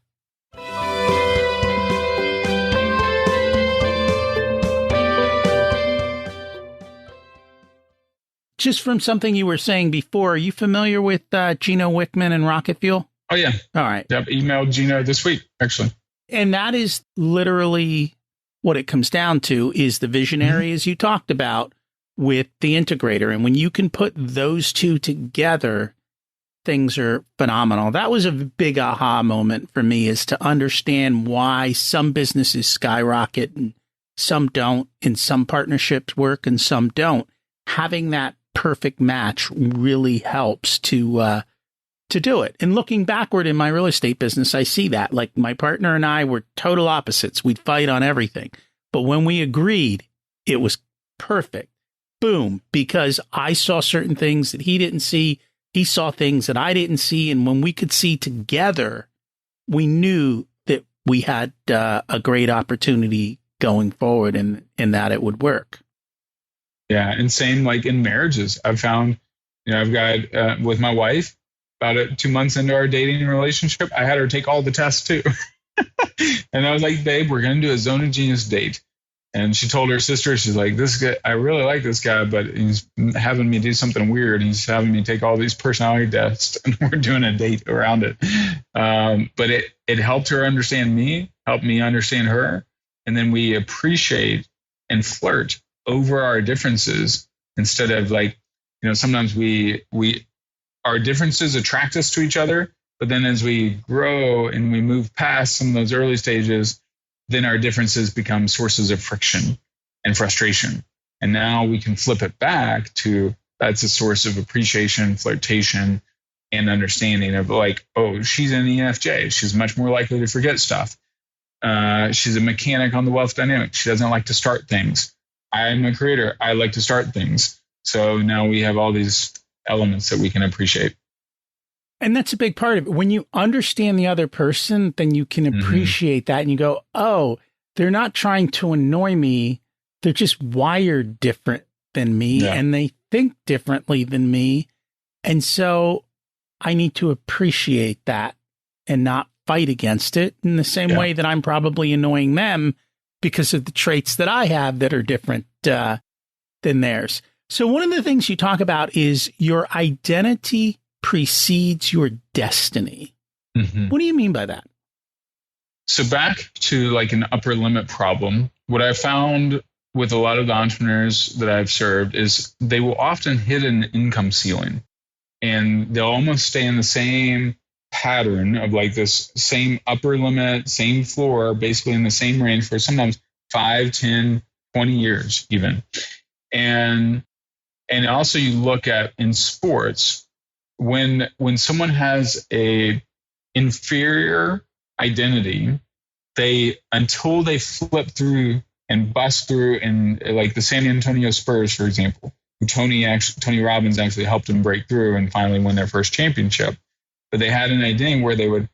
Just from something you were saying before, are you familiar with Gino Wickman and Rocket Fuel?
Oh, yeah.
All right.
I've emailed Gino this week, actually.
And that is literally what it comes down to, is the visionary, as you talked about, with the integrator. And when you can put those two together, things are phenomenal. That was a big aha moment for me, is to understand why some businesses skyrocket and some don't, and some partnerships work and some don't. Having that perfect match really helps to do it. And looking backward in my real estate business, I see that. Like, my partner and I were total opposites. We'd fight on everything. But when we agreed, it was perfect. Boom. Because I saw certain things that he didn't see. He saw things that I didn't see. And when we could see together, we knew that we had a great opportunity going forward, and that it would work.
Yeah. And same like in marriages. I've found, I've got with my wife, about 2 months into our dating relationship, I had her take all the tests too. And I was like, babe, we're going to do a Zone of Genius date. And she told her sister, she's like, this guy, I really like this guy, but he's having me do something weird. He's having me take all these personality tests, and we're doing a date around it. But it helped her understand me, helped me understand her. And then we appreciate and flirt over our differences instead of like, sometimes our differences attract us to each other. But then as we grow and we move past some of those early stages, then our differences become sources of friction and frustration. And now we can flip it back to, that's a source of appreciation, flirtation, and understanding of like, oh, she's an ENFJ. She's much more likely to forget stuff. She's a mechanic on the wealth dynamic. She doesn't like to start things. I'm a creator. I like to start things. So now we have all these elements that we can appreciate.
And that's a big part of it. When you understand the other person, then you can appreciate that. And you go, oh, they're not trying to annoy me. They're just wired different than me. Yeah. And they think differently than me. And so I need to appreciate that and not fight against it in the same way that I'm probably annoying them because of the traits that I have that are different than theirs. So one of the things you talk about is your identity precedes your destiny. What do you mean by that?
So back to like an upper limit problem, what I found with a lot of the entrepreneurs that I've served is they will often hit an income ceiling, and they'll almost stay in the same pattern of like this same upper limit, same floor, basically in the same range for sometimes 5, 10, 20 years even. And also you look at in sports, when someone has a inferior identity, until they flip through and bust through, and like the San Antonio Spurs, for example, Tony Robbins actually helped them break through and finally win their first championship. But they had an identity where they would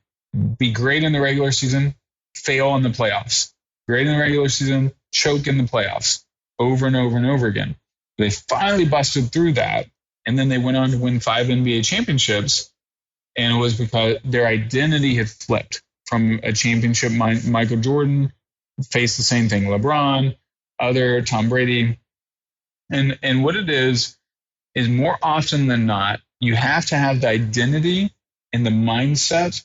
be great in the regular season, fail in the playoffs, great in the regular season, choke in the playoffs over and over and over again. They finally busted through that, and then they went on to win 5 NBA championships, and it was because their identity had flipped from a championship. Michael Jordan faced the same thing, LeBron, Tom Brady. And what it is more often than not, you have to have the identity and the mindset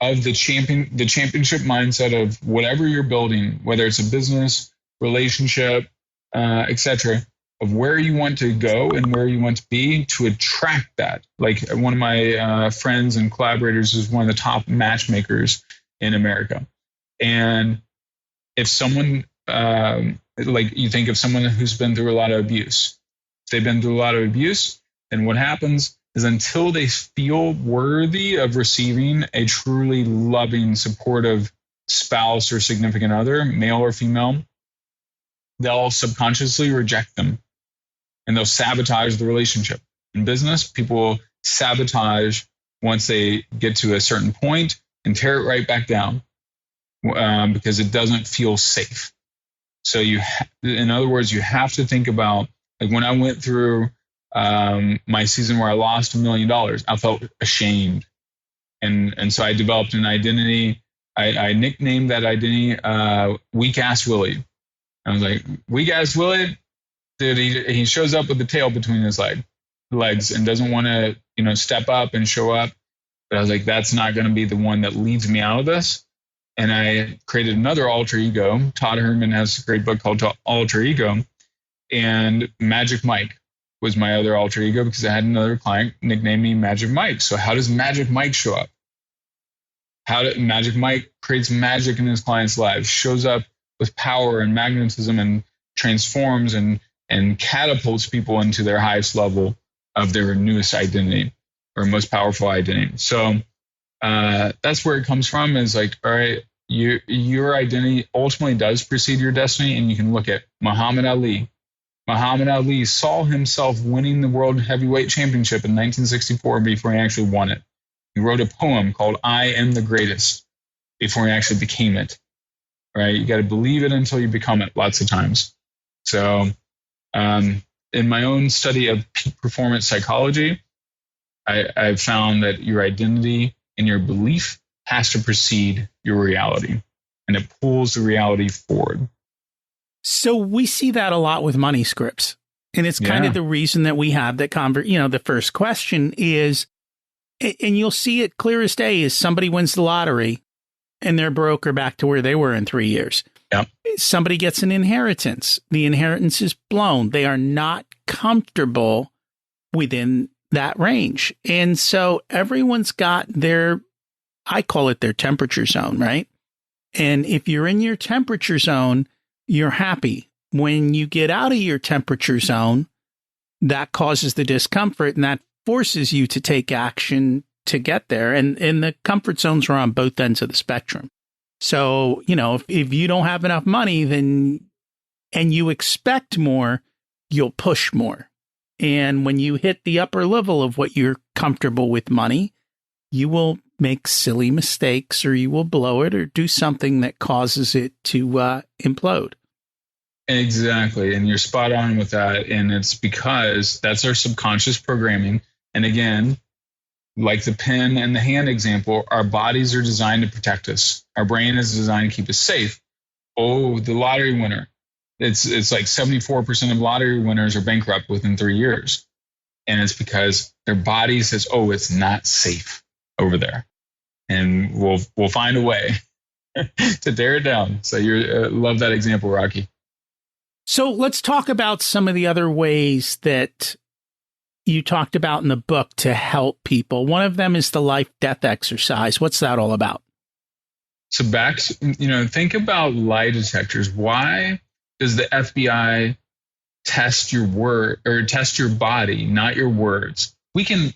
of the championship mindset of whatever you're building, whether it's a business, relationship, etc., of where you want to go and where you want to be to attract that. Like one of my friends and collaborators is one of the top matchmakers in America. And if someone, like you think of someone who's been through a lot of abuse, if they've been through a lot of abuse, then what happens is until they feel worthy of receiving a truly loving, supportive spouse or significant other, male or female, they'll subconsciously reject them and they'll sabotage the relationship. In business, people will sabotage once they get to a certain point and tear it right back down because it doesn't feel safe. So in other words, you have to think about, like when I went through my season where I lost $1 million, I felt ashamed. And so I developed an identity. I nicknamed that identity Weak Ass Willie. I was like, Weak Ass Willie, dude, he shows up with the tail between his legs and doesn't want to, step up and show up. But I was like, that's not going to be the one that leads me out of this. And I created another alter ego. Todd Herman has a great book called Alter Ego. And Magic Mike was my other alter ego because I had another client nickname me Magic Mike. So how does Magic Mike show up? Magic Mike creates magic in his clients' lives, shows up with power and magnetism and transforms and catapults people into their highest level of their newest identity or most powerful identity. So that's where it comes from, is like, all right, your identity ultimately does precede your destiny. And you can look at Muhammad Ali. Muhammad Ali saw himself winning the World Heavyweight Championship in 1964 before he actually won it. He wrote a poem called I Am the Greatest before he actually became it. Right? You got to believe it until you become it lots of times. So in my own study of peak performance psychology, I've found that your identity and your belief has to precede your reality, and it pulls the reality forward.
So we see that a lot with money scripts. And it's kind of the reason that we have that the first question is, and you'll see it clear as day, is somebody wins the lottery and they're broke or back to where they were in 3 years.
Yep.
Somebody gets an inheritance. The inheritance is blown. They are not comfortable within that range. And so everyone's got I call it their temperature zone, right? And if you're in your temperature zone, you're happy. When you get out of your temperature zone, that causes the discomfort and that forces you to take action to get there. And the comfort zones are on both ends of the spectrum. So, if you don't have enough money, and you expect more, you'll push more. And when you hit the upper level of what you're comfortable with money, you will make silly mistakes, or you will blow it, or do something that causes it to implode.
Exactly. And you're spot on with that. And it's because that's our subconscious programming. And again, like the pen and the hand example, our bodies are designed to protect us. Our brain is designed to keep us safe. Oh, the lottery winner. It's like 74% of lottery winners are bankrupt within 3 years. And it's because their body says, oh, it's not safe over there. And we'll find a way to tear it down. So you love that example, Rocky.
So let's talk about some of the other ways that you talked about in the book to help people. One of them is the life-death exercise. What's that all about?
So think about lie detectors. Why does the FBI test your word or test your body, not your words? We can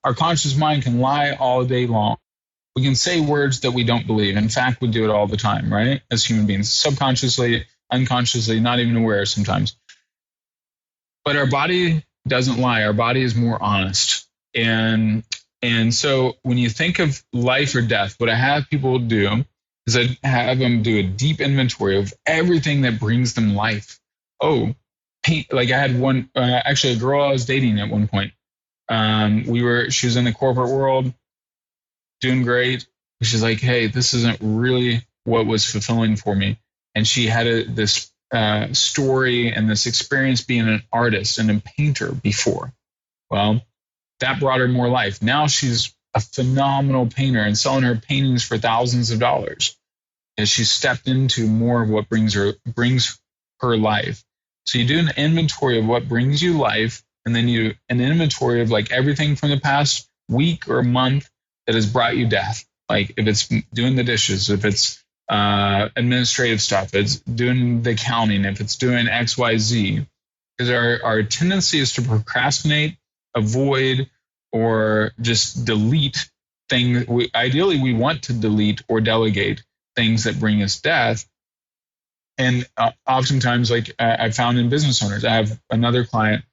our conscious mind can lie all day long. we can say words that we don't believe. In fact, we do it all the time, right? As human beings, subconsciously, unconsciously, not even aware sometimes. But our body doesn't lie. Our body is more honest. And so when you think of life or death, what I have people do is I have them do a deep inventory of everything that brings them life. Oh, paint. Like I had one, actually a girl I was dating at one point. She was in the corporate world, doing great. She's like, hey, this isn't really what was fulfilling for me. And she had this story and this experience being an artist and a painter before. Well, that brought her more life. Now she's a phenomenal painter and selling her paintings for thousands of dollars as she stepped into more of what brings her life. So you do an inventory of what brings you life, and then you an inventory of like everything from the past week or month that has brought you death. Like if it's doing the dishes, if it's administrative stuff, it's doing the accounting, if it's doing X, Y, Z. Because our tendency is to procrastinate, avoid, or just delete things. Ideally, we want to delete or delegate things that bring us death. And oftentimes, like I found in business owners, I have another client,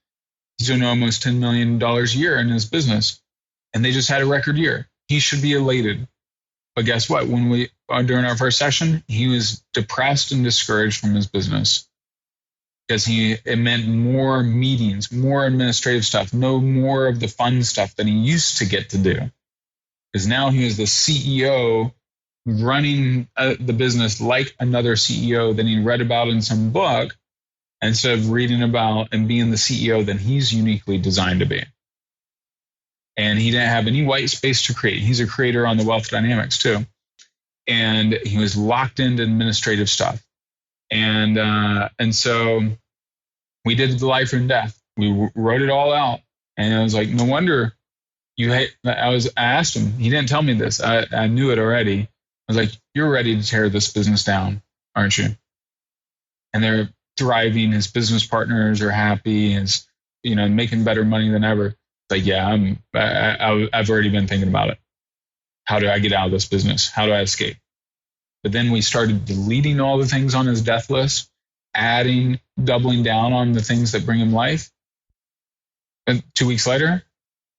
he's doing almost $10 million a year in his business, and they just had a record year. He should be elated. But guess what? When during our first session, he was depressed and discouraged from his business because it meant more meetings, more administrative stuff, no more of the fun stuff that he used to get to do. Because now he is the CEO running the business like another CEO that he read about in some book, instead of reading about and being the CEO that he's uniquely designed to be. And he didn't have any white space to create. He's a creator on the wealth dynamics too. And he was locked into administrative stuff. And so we did the life and death. We wrote it all out. And I was like, no wonder you hate. I asked him, he didn't tell me this. I knew it already. I was like, you're ready to tear this business down, aren't you? And they're thriving. His business partners are happy. He's, making better money than ever. Like, yeah, I've already been thinking about it. How do I get out of this business? How do I escape? But then we started deleting all the things on his death list, adding, doubling down on the things that bring him life. And 2 weeks later,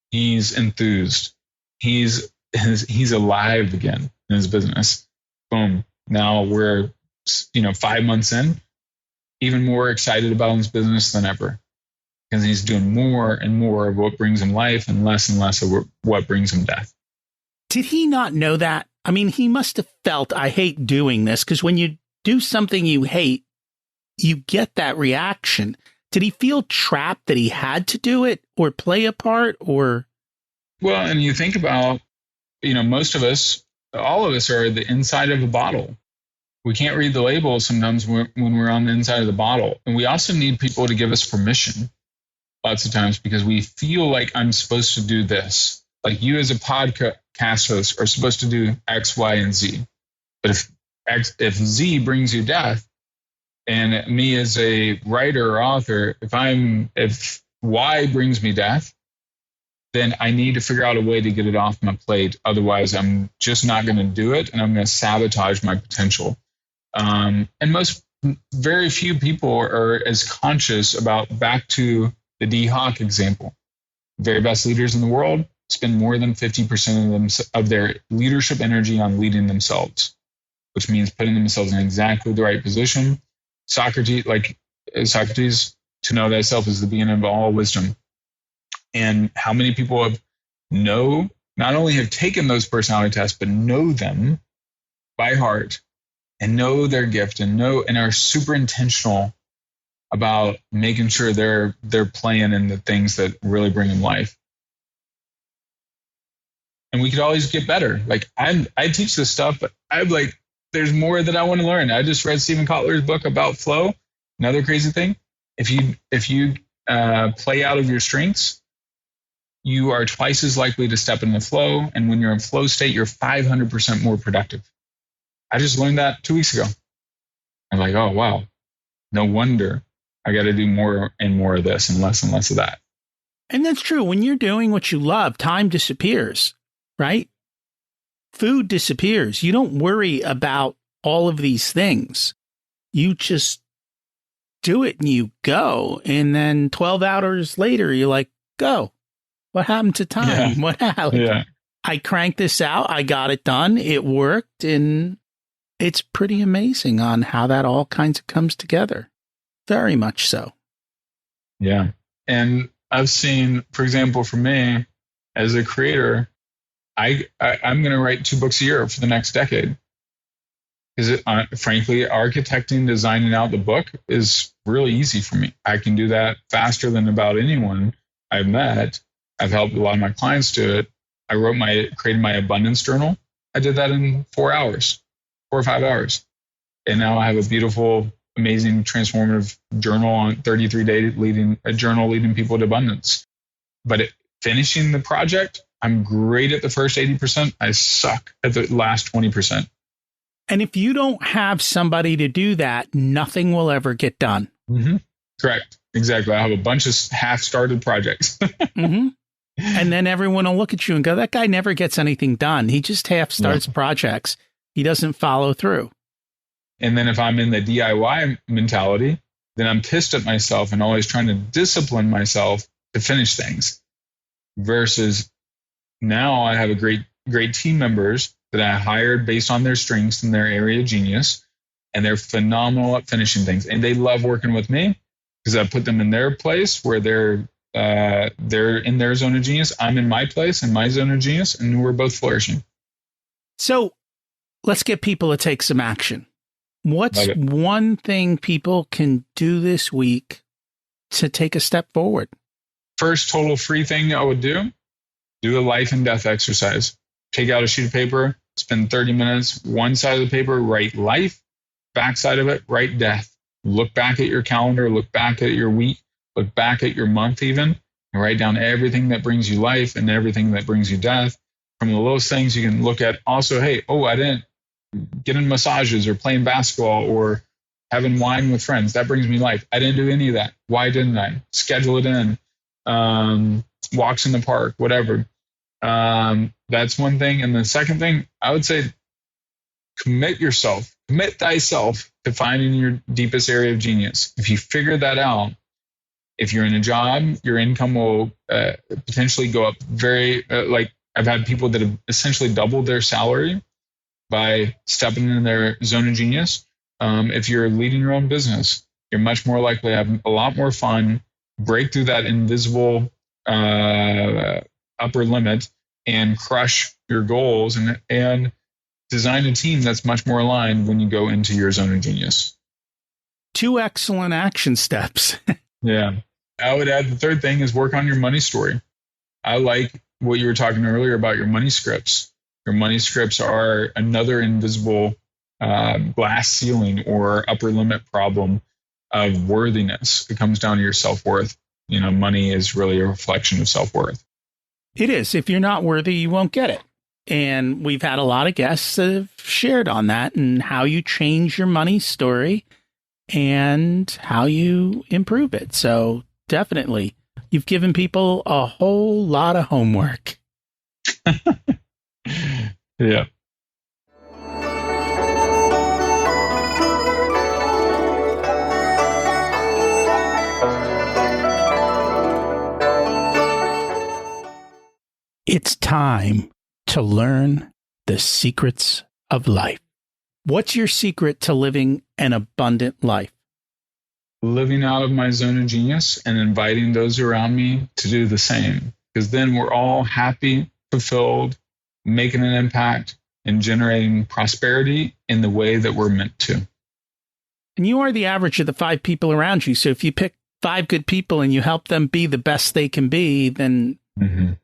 he's enthused. He's alive again in his business. Boom. Now we're 5 months in, even more excited about his business than ever. Because he's doing more and more of what brings him life and less of what brings him death.
Did he not know that? I mean, he must have felt, I hate doing this, because when you do something you hate, you get that reaction. Did he feel trapped that he had to do it or play a part or?
Well, and you think about, most of us, all of us are the inside of a bottle. We can't read the label sometimes when we're on the inside of the bottle. And we also need people to give us permission. Lots of times because we feel like I'm supposed to do this. Like you as a podcast host are supposed to do X, Y, and Z. But if Z brings you death, and me as a writer or author, if Y brings me death, then I need to figure out a way to get it off my plate. Otherwise, I'm just not going to do it, and I'm going to sabotage my potential. And very few people are as conscious about back to the D. Hawk example. Very best leaders in the world spend more than 50% of their leadership energy on leading themselves, which means putting themselves in exactly the right position. Socrates, to know thyself is the beginning of all wisdom. And how many people not only have taken those personality tests, but know them by heart and know their gift and are super intentional about making sure they're playing in the things that really bring them life. And we could always get better. Like I teach this stuff, but there's more that I want to learn. I just read Stephen Kotler's book about flow. Another crazy thing, if you play out of your strengths, you are twice as likely to step in the flow. And when you're in flow state, you're 500% more productive. I just learned that 2 weeks ago. I'm like, oh, wow. No wonder I got to do more and more of this and less of that.
And that's true. When you're doing what you love, time disappears, right? food disappears. You don't worry about all of these things. You just do it and you go. And then 12 hours later, you're like, go. What happened to time?
Yeah.
What happened?
Yeah.
I cranked this out. I got it done. It worked. And it's pretty amazing on how that all kinds of comes together. Very much so.
Yeah. And I've seen, for example, for me as a creator, I'm going to write 2 books a year for the next decade. Because frankly, architecting, designing out the book is really easy for me. I can do that faster than about anyone I've met. I've helped a lot of my clients do it. I created my abundance journal. I did that in 4 hours, 4 or 5 hours. And now I have a beautiful, amazing, transformative journal on 33-day journal leading people to abundance. But finishing the project, I'm great at the first 80%. I suck at the last 20%.
And if you don't have somebody to do that, nothing will ever get done.
Mm-hmm. Correct. Exactly. I have a bunch of half-started projects.
Mm-hmm. And then everyone will look at you and go, that guy never gets anything done. He just half starts projects. He doesn't follow through.
And then if I'm in the DIY mentality, then I'm pissed at myself and always trying to discipline myself to finish things. Versus now I have great team members that I hired based on their strengths and their area of genius. And they're phenomenal at finishing things. And they love working with me because I put them in their place where they're in their zone of genius. I'm in my place, in my zone of genius, and we're both flourishing.
So let's get people to take some action. What's one thing people can do this week to take a step forward?
First total free thing I would do the life and death exercise. Take out a sheet of paper, spend 30 minutes, one side of the paper, write life, back side of it, write death. Look back at your calendar, look back at your week, look back at your month even, and write down everything that brings you life and everything that brings you death. From the lowest things you can look at also, hey, I didn't get in massages or playing basketball or having wine with friends. That brings me life. I didn't do any of that. Why didn't I? Schedule it in. Walks in the park, whatever. That's one thing. And the second thing, I would say, commit thyself to finding your deepest area of genius. If you figure that out, if you're in a job, your income will potentially go up like I've had people that have essentially doubled their salary by stepping in their zone of genius. If you're leading your own business, you're much more likely to have a lot more fun, break through that invisible upper limit and crush your goals and design a team that's much more aligned when you go into your zone of genius.
2 excellent action steps.
Yeah. I would add the third thing is work on your money story. I like what you were talking earlier about your money scripts. Your money scripts are another invisible glass ceiling or upper limit problem of worthiness. It comes down to your self-worth. Money is really a reflection of self-worth.
It is. If you're not worthy, you won't get it. And we've had a lot of guests that have shared on that and how you change your money story and how you improve it. So definitely, you've given people a whole lot of homework.
Yeah.
It's time to learn the secrets of life. What's your secret to living an abundant life?
Living out of my zone of genius and inviting those around me to do the same. Because then we're all happy, fulfilled, making an impact, and generating prosperity in the way that we're meant to.
And you are the average of the 5 people around you. So if you pick 5 good people and you help them be the best they can be, then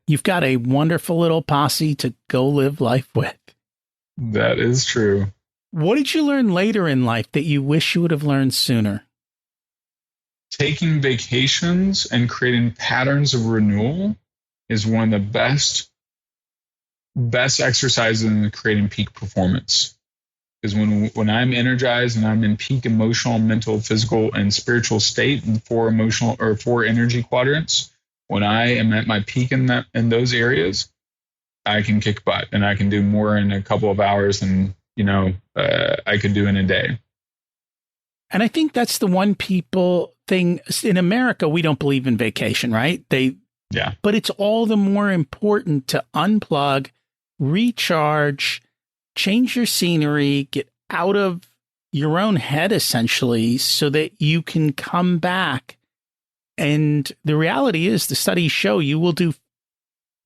you've got a wonderful little posse to go live life with.
That is true.
What did you learn later in life that you wish you would have learned sooner?
Taking vacations and creating patterns of renewal is one of the best exercises in creating peak performance. Because when I'm energized and I'm in peak emotional, mental, physical, and spiritual state in 4 emotional or 4 energy quadrants, when I am at my peak in those areas, I can kick butt and I can do more in a couple of hours than, I could do in a day.
And I think that's the one thing in America, we don't believe in vacation, right?
Yeah.
But it's all the more important to unplug, recharge, change your scenery, get out of your own head, essentially, so that you can come back. And the reality is, the studies show you will do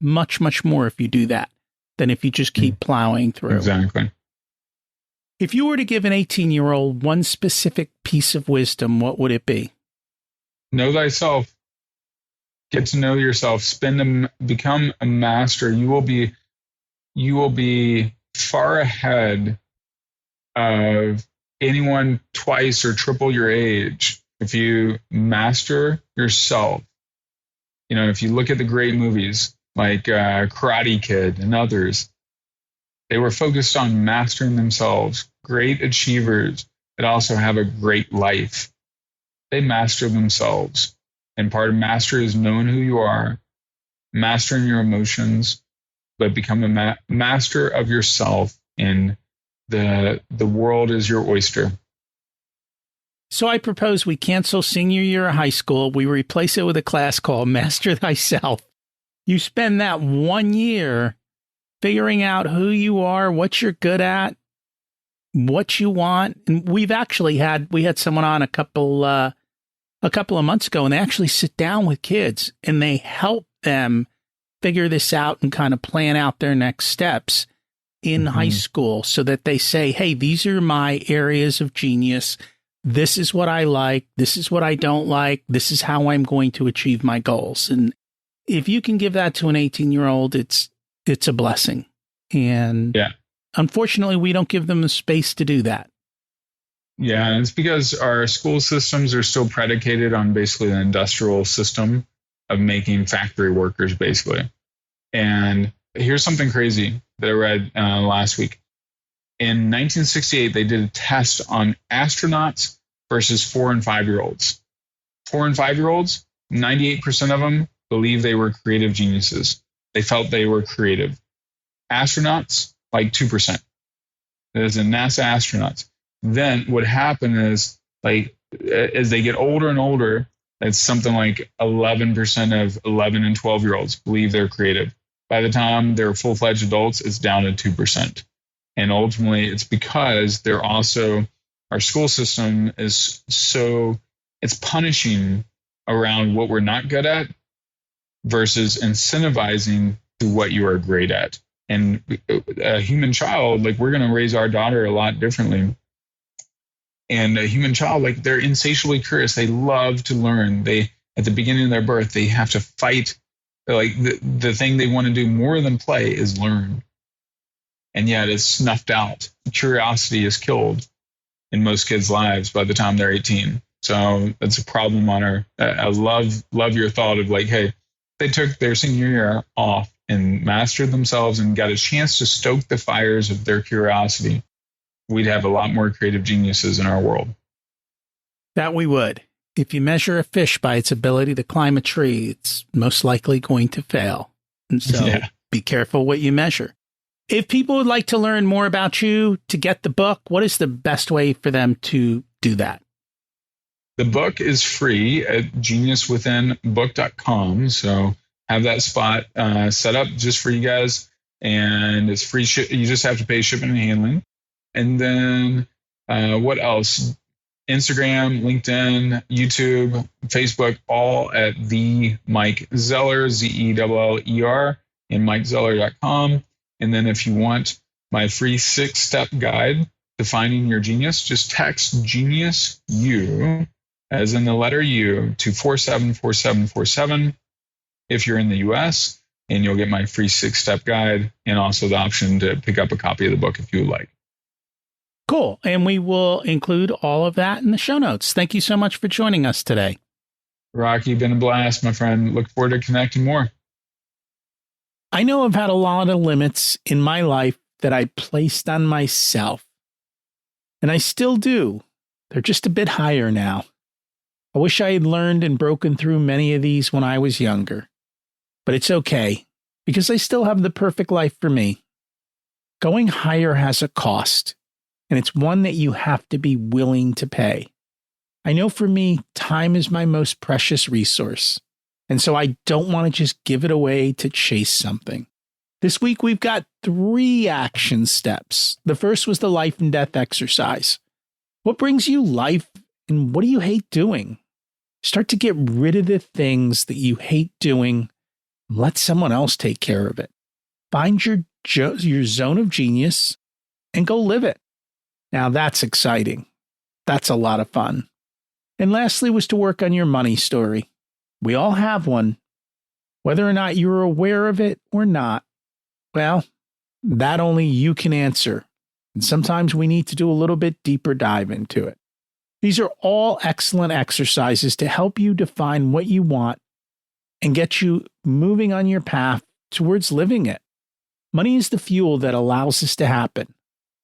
much, much more if you do that than if you just keep plowing through.
Exactly.
If you were to give an 18-year-old one specific piece of wisdom, what would it be?
Know thyself. Get to know yourself. Become a master. You will be far ahead of anyone twice or triple your age if you master yourself. If you look at the great movies like Karate Kid and others, they were focused on mastering themselves. Great achievers that also have a great life. They master themselves. And part of mastery is knowing who you are, mastering your emotions, but become a master of yourself. And the world is your oyster.
So I propose we cancel senior year of high school. We replace it with a class called Master Thyself. You spend that 1 year figuring out who you are, what you're good at, what you want. And we had someone on a couple of months ago, and they actually sit down with kids and they help them figure this out and kind of plan out their next steps in high school, so that they say, hey, these are my areas of genius. This is what I like. This is what I don't like. This is how I'm going to achieve my goals. And if you can give that to an 18-year-old, it's a blessing. And unfortunately, we don't give them the space to do that.
Yeah, and it's because our school systems are still predicated on basically an industrial system of making factory workers, basically. And here's something crazy that I read last week. In 1968, they did a test on astronauts versus 4 and 5-year-olds. 4 and 5-year-olds, 98% of them believe they were creative geniuses. They felt they were creative. Astronauts, like 2%. As in NASA astronauts. Then what happened is, like, as they get older and older, it's something like 11% of 11 and 12-year-olds believe they're creative. By the time they're full-fledged adults, it's down to 2%. And ultimately, it's because our school system is it's punishing around what we're not good at versus incentivizing to what you are great at. And a human child, like, we're going to raise our daughter a lot differently. And a human child, like, they're insatiably curious. They love to learn. At the beginning of their birth, they have to fight. Like, the thing they want to do more than play is learn. And yet it's snuffed out. Curiosity is killed in most kids' lives by the time they're 18. So that's a problem on I love your thought of, like, hey, they took their senior year off and mastered themselves and got a chance to stoke the fires of their curiosity. We'd have a lot more creative geniuses in our world.
That we would. If you measure a fish by its ability to climb a tree, it's most likely going to fail. And so Be careful what you measure. If people would like to learn more about you, to get the book, what is the best way for them to do that?
The book is free at geniuswithinbook.com. So have that spot set up just for you guys. And it's free. You just have to pay shipping and handling. And then what else? Instagram, LinkedIn, YouTube, Facebook, all at the Mike Zeller, Zeller, and MikeZeller.com. And then if you want my free 6-step guide to finding your genius, just text Genius U, as in the letter U, to 474747 if you're in the US, and you'll get my free 6-step guide and also the option to pick up a copy of the book if you would like.
Cool. And we will include all of that in the show notes. Thank you so much for joining us today.
Rocky, been a blast, my friend. Look forward to connecting more.
I know I've had a lot of limits in my life that I placed on myself, and I still do. They're just a bit higher now. I wish I had learned and broken through many of these when I was younger, but it's okay. because I still have the perfect life for me. Going higher has a cost, and it's one that you have to be willing to pay. I know for me, time is my most precious resource, and so I don't want to just give it away to chase something. This week, we've got 3 action steps. The first was the life and death exercise. What brings you life, and what do you hate doing? Start to get rid of the things that you hate doing. Let someone else take care of it. Find your zone of genius and go live it. Now that's exciting. That's a lot of fun. And lastly was to work on your money story. We all have one. Whether or not you're aware of it or not, well, that only you can answer. And sometimes we need to do a little bit deeper dive into it. These are all excellent exercises to help you define what you want and get you moving on your path towards living it. Money is the fuel that allows this to happen.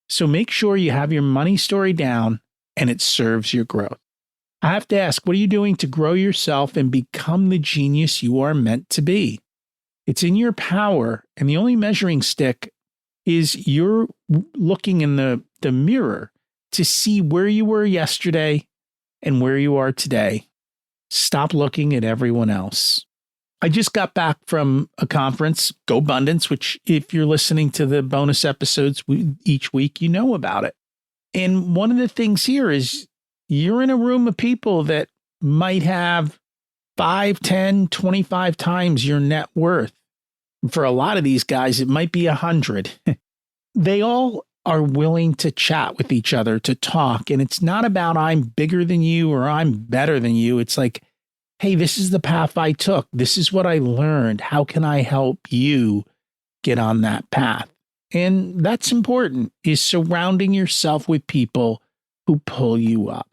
So make sure you have your money story down and it serves your growth. I have to ask, what are you doing to grow yourself and become the genius you are meant to be? It's in your power, and the only measuring stick is you're looking in the mirror to see where you were yesterday and where you are today. Stop looking at everyone else. I just got back from a conference, Go Abundance, which if you're listening to the bonus episodes each week, you know about it. And one of the things here is you're in a room of people that might have 5, 10, 25 times your net worth. For a lot of these guys, it might be 100. They all are willing to chat with each other, to talk. And it's not about I'm bigger than you or I'm better than you. It's like, hey, this is the path I took. This is what I learned. How can I help you get on that path? And that's important, is surrounding yourself with people who pull you up.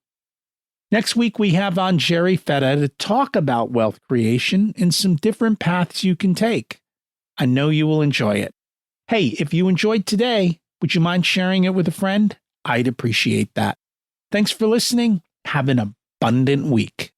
Next week, we have on Jerry Fetta to talk about wealth creation and some different paths you can take. I know you will enjoy it. Hey, if you enjoyed today, would you mind sharing it with a friend? I'd appreciate that. Thanks for listening. Have an abundant week.